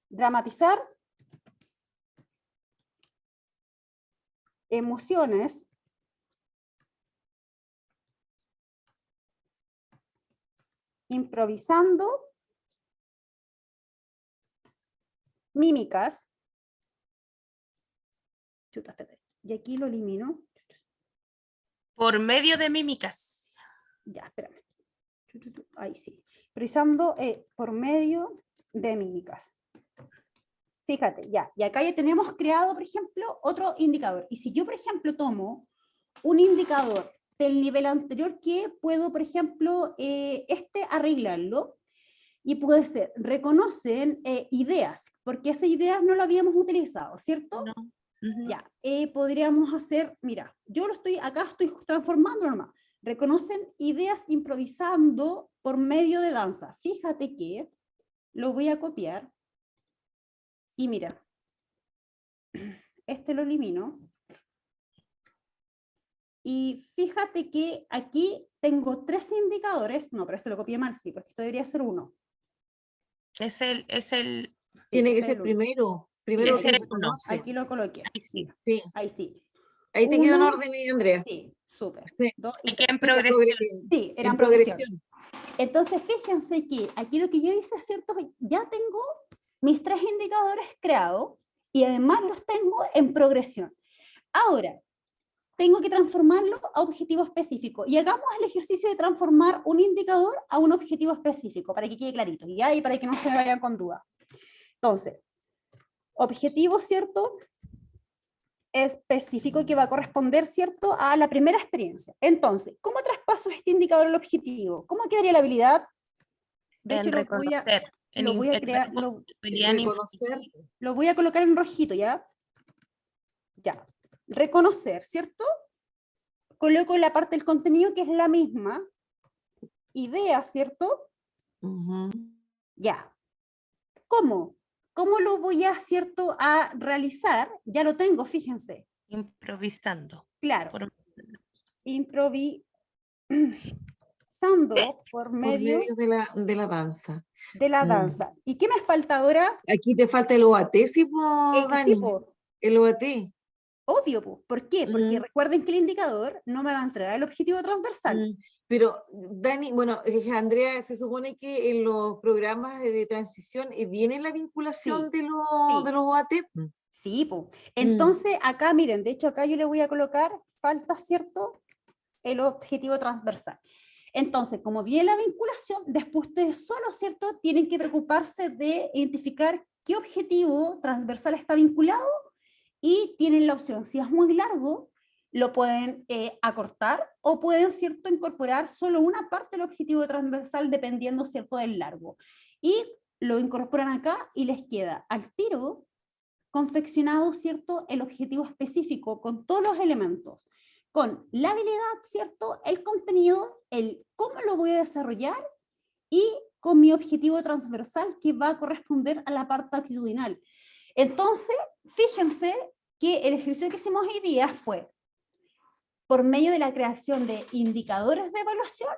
dramatizar emociones improvisando mímicas. Chuta, espérate. Y aquí lo elimino. Por medio de mímicas. Ya, espérame. Ahí sí. Improvisando por medio de mímicas. Fíjate, ya. Y acá ya tenemos creado, por ejemplo, otro indicador. Y si yo, por ejemplo, tomo un indicador del nivel anterior, que puedo, por ejemplo, arreglarlo, y puede ser, reconocen ideas, porque esas ideas no las habíamos utilizado, ¿cierto? No. Ya, podríamos hacer, mira, yo acá estoy transformando nomás. Reconocen ideas improvisando por medio de danza. Fíjate que lo voy a copiar. Y mira, lo elimino. Y fíjate que aquí tengo 3 indicadores. No, pero esto lo copié mal, sí, porque esto debería ser 1. Es el sí, tiene que ser primero. Primero sí, es uno. Aquí lo coloqué. Ahí sí. Sí. Ahí sí. Ahí te quedó en orden, Andrea. Sí, súper. Sí. Y que en progresión. Sí, era en progresión. Entonces, fíjense que aquí lo que yo hice, ¿cierto? Ya tengo mis 3 indicadores creados y además los tengo en progresión. Ahora, tengo que transformarlo a objetivo específico. Y hagamos el ejercicio de transformar un indicador a un objetivo específico, para que quede clarito, ¿ya? Y para que no se vayan con dudas. Entonces, objetivo, ¿cierto? Específico que va a corresponder, ¿cierto? A la primera experiencia. Entonces, ¿cómo traspaso este indicador al objetivo? ¿Cómo quedaría la habilidad? De hecho, lo voy a crear, lo voy a colocar en rojito, ¿ya? Ya. Reconocer, ¿cierto? Coloco la parte del contenido que es la misma. Idea, ¿cierto? Ya. ¿Cómo? ¿Cómo lo voy a, ¿cierto?, a realizar? Ya lo tengo, fíjense. Improvisando. Claro. Improvisando por medio de la danza. De la danza. ¿Y qué me falta ahora? Aquí te falta el OAT, ¿sí, Dani? Sí, el OAT. Obvio, ¿por qué? Porque recuerden que el indicador no me va a entregar el objetivo transversal. Pero, Dani, bueno, Andrea, se supone que en los programas de transición viene la vinculación de los OAT. Sí, entonces acá, miren, de hecho acá yo le voy a colocar, falta, ¿cierto?, el objetivo transversal. Entonces, como viene la vinculación, después ustedes solo, ¿cierto?, tienen que preocuparse de identificar qué objetivo transversal está vinculado y tienen la opción, si es muy largo, lo pueden acortar o pueden, ¿cierto?, incorporar solo una parte del objetivo transversal dependiendo, ¿cierto?, del largo. Y lo incorporan acá y les queda al tiro confeccionado, ¿cierto?, el objetivo específico con todos los elementos, con la habilidad, ¿cierto?, el contenido, el cómo lo voy a desarrollar y con mi objetivo transversal que va a corresponder a la parte actitudinal. Entonces, fíjense que el ejercicio que hicimos hoy día fue, por medio de la creación de indicadores de evaluación,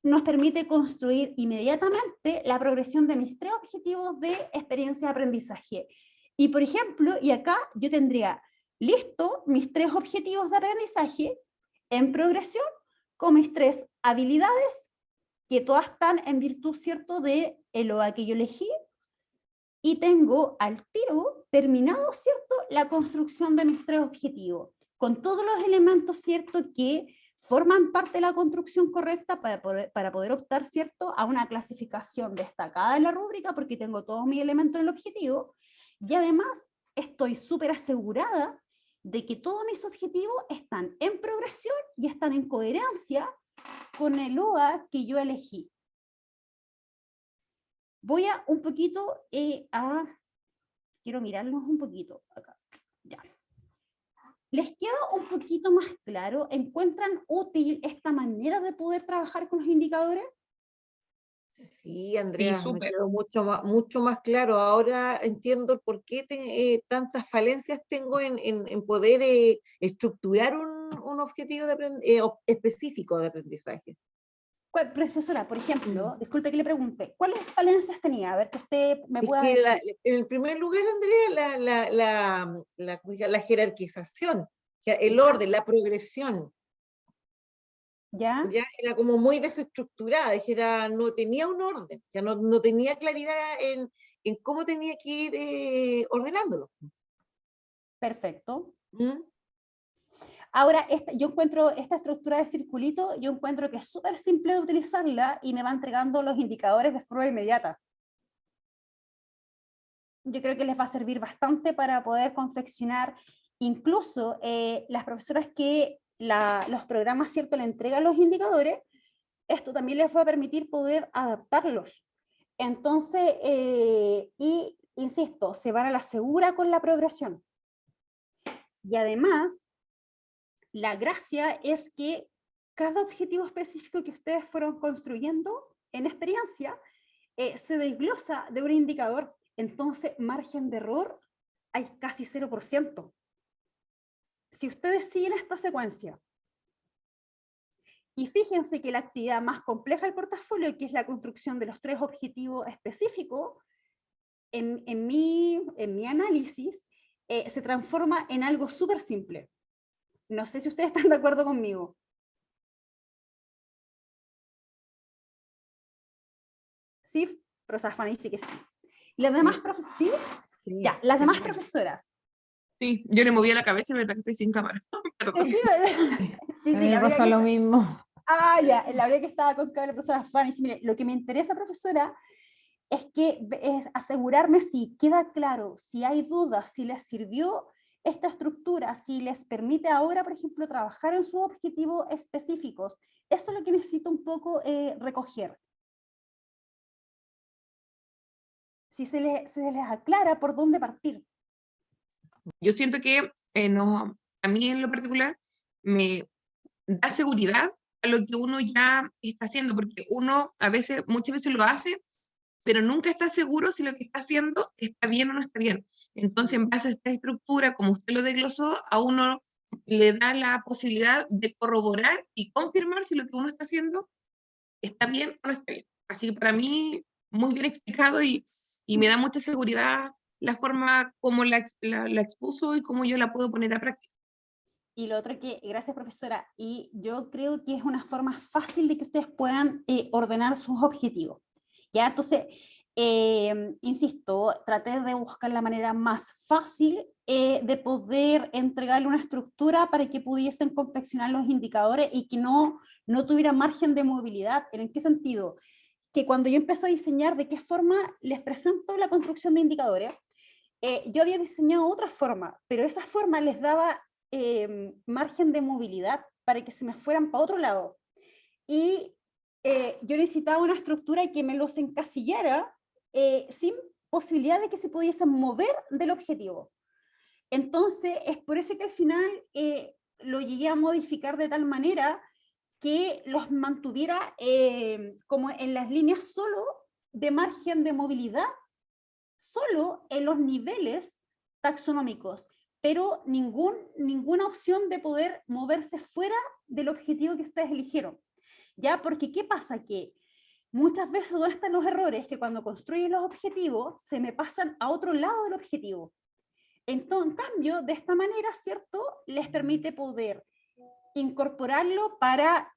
nos permite construir inmediatamente la progresión de mis 3 objetivos de experiencia de aprendizaje. Y por ejemplo, y acá yo tendría listo mis 3 objetivos de aprendizaje en progresión con mis 3 habilidades que todas están en virtud, ¿cierto?, de el OA que yo elegí, y tengo al tiro terminado, ¿cierto?, la construcción de mis 3 objetivos, con todos los elementos, ¿cierto?, que forman parte de la construcción correcta para poder optar, ¿cierto?, a una clasificación destacada en la rúbrica, porque tengo todos mis elementos en el objetivo, y además estoy súper asegurada de que todos mis objetivos están en progresión y están en coherencia con el OA que yo elegí. Voy a un poquito quiero mirarlos un poquito acá. Ya. ¿Les queda un poquito más claro? ¿Encuentran útil esta manera de poder trabajar con los indicadores? Sí, Andrea, me quedó mucho más claro. Ahora entiendo por qué tantas falencias tengo en poder estructurar un objetivo específico de aprendizaje. Profesora, por ejemplo, disculpe que le pregunte, ¿cuáles falencias tenía? A ver, que usted me pueda decir. En primer lugar, Andrea, la jerarquización, el orden, la progresión. ¿Ya? Era como muy desestructurada, no tenía un orden, ya no tenía claridad en cómo tenía que ir ordenándolo. Perfecto. Ahora, yo encuentro esta estructura de circulito, yo encuentro que es súper simple de utilizarla y me va entregando los indicadores de forma inmediata. Yo creo que les va a servir bastante para poder confeccionar, incluso las profesoras que los programas, ¿cierto?, le entregan los indicadores, esto también les va a permitir poder adaptarlos. Entonces, y insisto, se van a la segura con la progresión. Y además, la gracia es que cada objetivo específico que ustedes fueron construyendo en experiencia se desglosa de un indicador. Entonces, margen de error hay casi 0%. Si ustedes siguen esta secuencia, y fíjense que la actividad más compleja del portafolio, que es la construcción de los 3 objetivos específicos, en mi análisis, se transforma en algo súper simple. No sé si ustedes están de acuerdo conmigo. ¿Sí? Profesora Fanny dice que sí. Las demás profesoras, ¿sí? Sí, ya, las demás profesoras. Sí, yo le movía la cabeza y me verdad que estoy sin cámara. Perdón. Sí, me pasó lo mismo. Ya, la verdad que estaba con la profesora Fanny. Sí, mire, lo que me interesa, profesora, es asegurarme si queda claro, si hay dudas, si les sirvió esta estructura, si les permite ahora, por ejemplo, trabajar en sus objetivos específicos. Eso es lo que necesito un poco recoger. Si se les aclara por dónde partir. Yo siento que a mí en lo particular me da seguridad a lo que uno ya está haciendo, porque uno muchas veces lo hace, pero nunca está seguro si lo que está haciendo está bien o no está bien. Entonces, en base a esta estructura, como usted lo desglosó, a uno le da la posibilidad de corroborar y confirmar si lo que uno está haciendo está bien o no está bien. Así que para mí, muy bien explicado y me da mucha seguridad la forma como la expuso y cómo yo la puedo poner a práctica. Y lo otro que, gracias profesora, y yo creo que es una forma fácil de que ustedes puedan ordenar sus objetivos. ¿Ya? Entonces, insisto, traté de buscar la manera más fácil de poder entregarle una estructura para que pudiesen confeccionar los indicadores y que no tuviera margen de movilidad. ¿En qué sentido? Que cuando yo empecé a diseñar de qué forma les presento la construcción de indicadores, yo había diseñado otra forma, pero esa forma les daba margen de movilidad para que se me fueran para otro lado. Y yo necesitaba una estructura que me los encasillara sin posibilidad de que se pudiesen mover del objetivo. Entonces, es por eso que al final lo llegué a modificar de tal manera que los mantuviera como en las líneas solo de margen de movilidad, solo en los niveles taxonómicos, pero ninguna opción de poder moverse fuera del objetivo que ustedes eligieron. ¿Ya? Porque ¿qué pasa? Que muchas veces donde están los errores, que cuando construyen los objetivos se me pasan a otro lado del objetivo. Entonces, en cambio, de esta manera, ¿cierto? Les permite poder incorporarlo para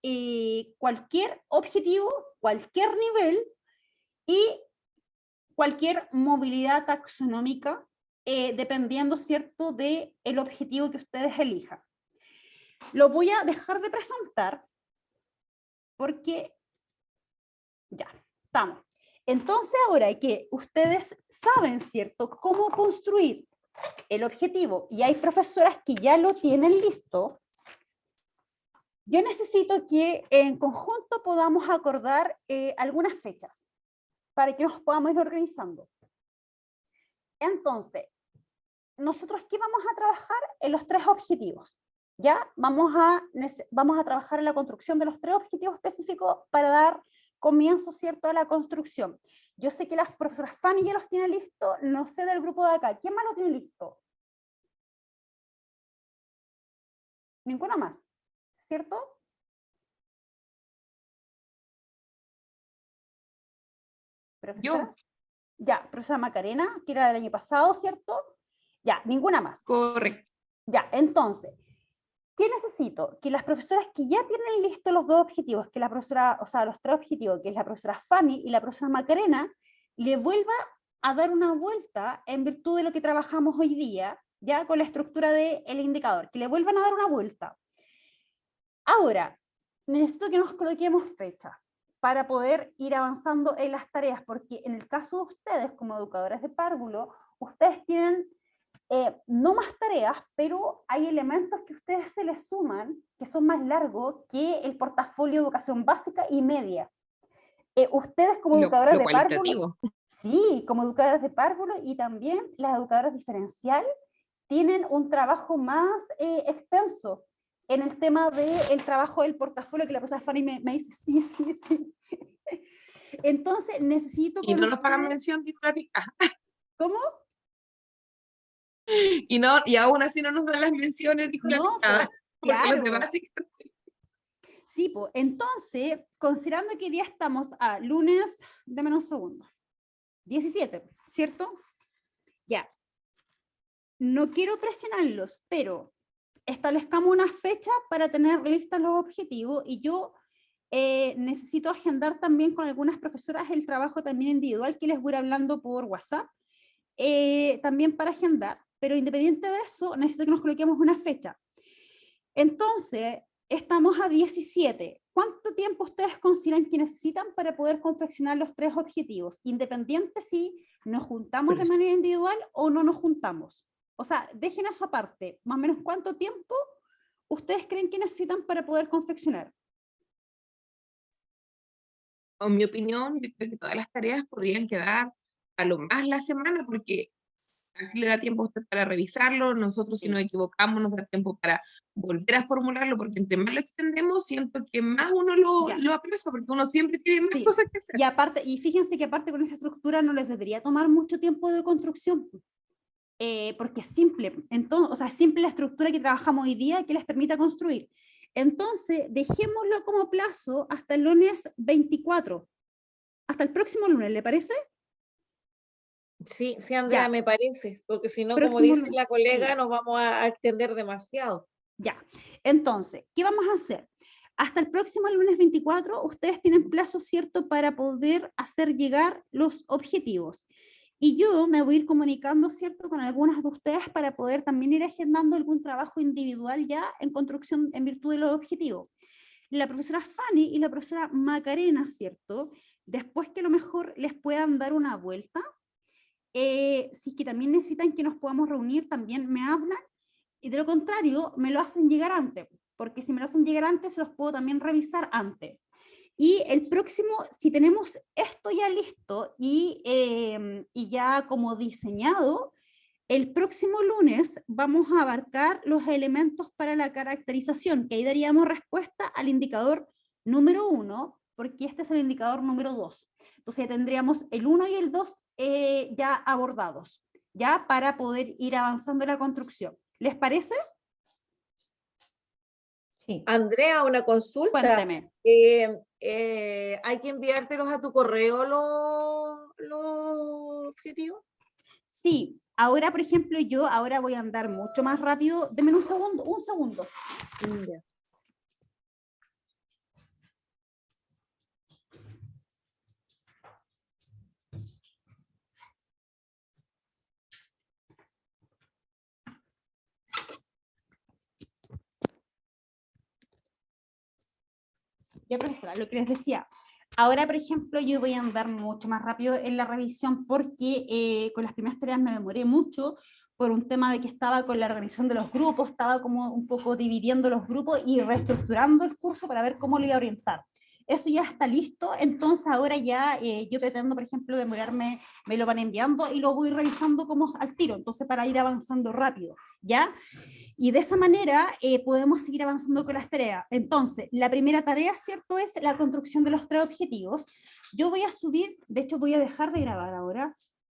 cualquier objetivo, cualquier nivel y cualquier movilidad taxonómica, dependiendo, ¿cierto?, del objetivo que ustedes elijan. Lo voy a dejar de presentar porque ya, estamos. Entonces, ahora que ustedes saben, ¿cierto?, cómo construir el objetivo y hay profesoras que ya lo tienen listo, yo necesito que en conjunto podamos acordar algunas fechas para que nos podamos ir organizando. Entonces, nosotros ¿qué vamos a trabajar? En los 3 objetivos. ¿Ya? Vamos a trabajar en la construcción de los 3 objetivos específicos para dar comienzo, ¿cierto?, a la construcción. Yo sé que las profesoras Fanny ya los tienen listos, no sé del grupo de acá. ¿Quién más lo tiene listo? Ninguna más, ¿cierto? ¿Profesoras? Yo. Ya, profesora Macarena, que era del año pasado, ¿cierto? Ya, ninguna más. Correcto. Ya, entonces, ¿qué necesito? Que las profesoras que ya tienen listos los 2 objetivos, que la profesora, o sea, los 3 objetivos, que es la profesora Fanny y la profesora Macarena, le vuelva a dar una vuelta en virtud de lo que trabajamos hoy día, ya con la estructura del indicador, que le vuelvan a dar una vuelta. Ahora, necesito que nos coloquemos fechas para poder ir avanzando en las tareas, porque en el caso de ustedes, como educadores de párvulo, ustedes tienen no más tareas, pero hay elementos que a ustedes se les suman, que son más largos que el portafolio de educación básica y media. Ustedes como educadoras de párvulo, sí, como educadoras de párvulo y también las educadoras diferencial, tienen un trabajo más extenso en el tema del trabajo del portafolio, que la profesora Fanny me dice, sí. Entonces, necesito... Y no nos pagan mención, dijo la pica. ¿Cómo? Y aún así no nos dan las menciones, dijo la pica. Porque claro. Los demás sí. Sí, pues, entonces, considerando que hoy día estamos a lunes, dame un segundo, 17, ¿cierto? Ya. No quiero presionarlos, pero establezcamos una fecha para tener listos los objetivos y yo necesito agendar también con algunas profesoras el trabajo también individual que les voy a ir hablando por WhatsApp, también para agendar, pero independiente de eso, necesito que nos coloquemos una fecha. Entonces, estamos a 17. ¿Cuánto tiempo ustedes consideran que necesitan para poder confeccionar los 3 objetivos? Independiente si nos juntamos de manera individual o no nos juntamos. O sea, dejen eso aparte. Más o menos, ¿cuánto tiempo ustedes creen que necesitan para poder confeccionar? En mi opinión, yo creo que todas las tareas podrían quedar a lo más la semana, porque así le da tiempo a usted para revisarlo, nosotros si nos equivocamos nos da tiempo para volver a formularlo, porque entre más lo extendemos, siento que más uno lo aplaza, porque uno siempre tiene más cosas que hacer. Y aparte, y fíjense que aparte con esta estructura no les debería tomar mucho tiempo de construcción, porque es simple, entonces, o sea, es simple la estructura que trabajamos hoy día que les permita construir. Entonces, dejémoslo como plazo hasta el lunes 24, hasta el próximo lunes, ¿le parece? Sí, sí, Andrea, me parece, porque si no, como dice la colega, nos vamos a extender demasiado. Ya, entonces, ¿qué vamos a hacer? Hasta el próximo lunes 24, ustedes tienen plazo, ¿cierto?, para poder hacer llegar los objetivos. Y yo me voy a ir comunicando, ¿cierto?, con algunas de ustedes para poder también ir agendando algún trabajo individual ya en construcción en virtud de los objetivos. La profesora Fanny y la profesora Macarena, ¿cierto?, después que a lo mejor les puedan dar una vuelta, si es que también necesitan que nos podamos reunir, también me hablan, y de lo contrario, me lo hacen llegar antes, porque si me lo hacen llegar antes, los puedo también revisar antes. Y el próximo, si tenemos esto ya listo y ya como diseñado, el próximo lunes vamos a abarcar los elementos para la caracterización, que ahí daríamos respuesta al indicador número 1, porque este es el indicador número 2. Entonces tendríamos el 1 y el 2 ya abordados, ya para poder ir avanzando en la construcción. ¿Les parece? Sí. Andrea, una consulta. Cuéntame. ¿Hay que enviártelos a tu correo los objetivos? Sí, ahora por ejemplo yo ahora voy a andar mucho más rápido. Denme un segundo. Ya. Ya, profesora, lo que les decía, ahora, por ejemplo, yo voy a andar mucho más rápido en la revisión porque con las primeras tareas me demoré mucho por un tema de que estaba con la organización de los grupos, estaba como un poco dividiendo los grupos y reestructurando el curso para ver cómo lo iba a orientar. Eso ya está listo, entonces ahora ya yo pretendo, por ejemplo, demorarme, me lo van enviando y lo voy revisando como al tiro, entonces para ir avanzando rápido, ¿ya? Y de esa manera podemos seguir avanzando con las tareas. Entonces, la primera tarea, ¿cierto?, es la construcción de los 3 objetivos. Yo voy a subir, de hecho voy a dejar de grabar ahora,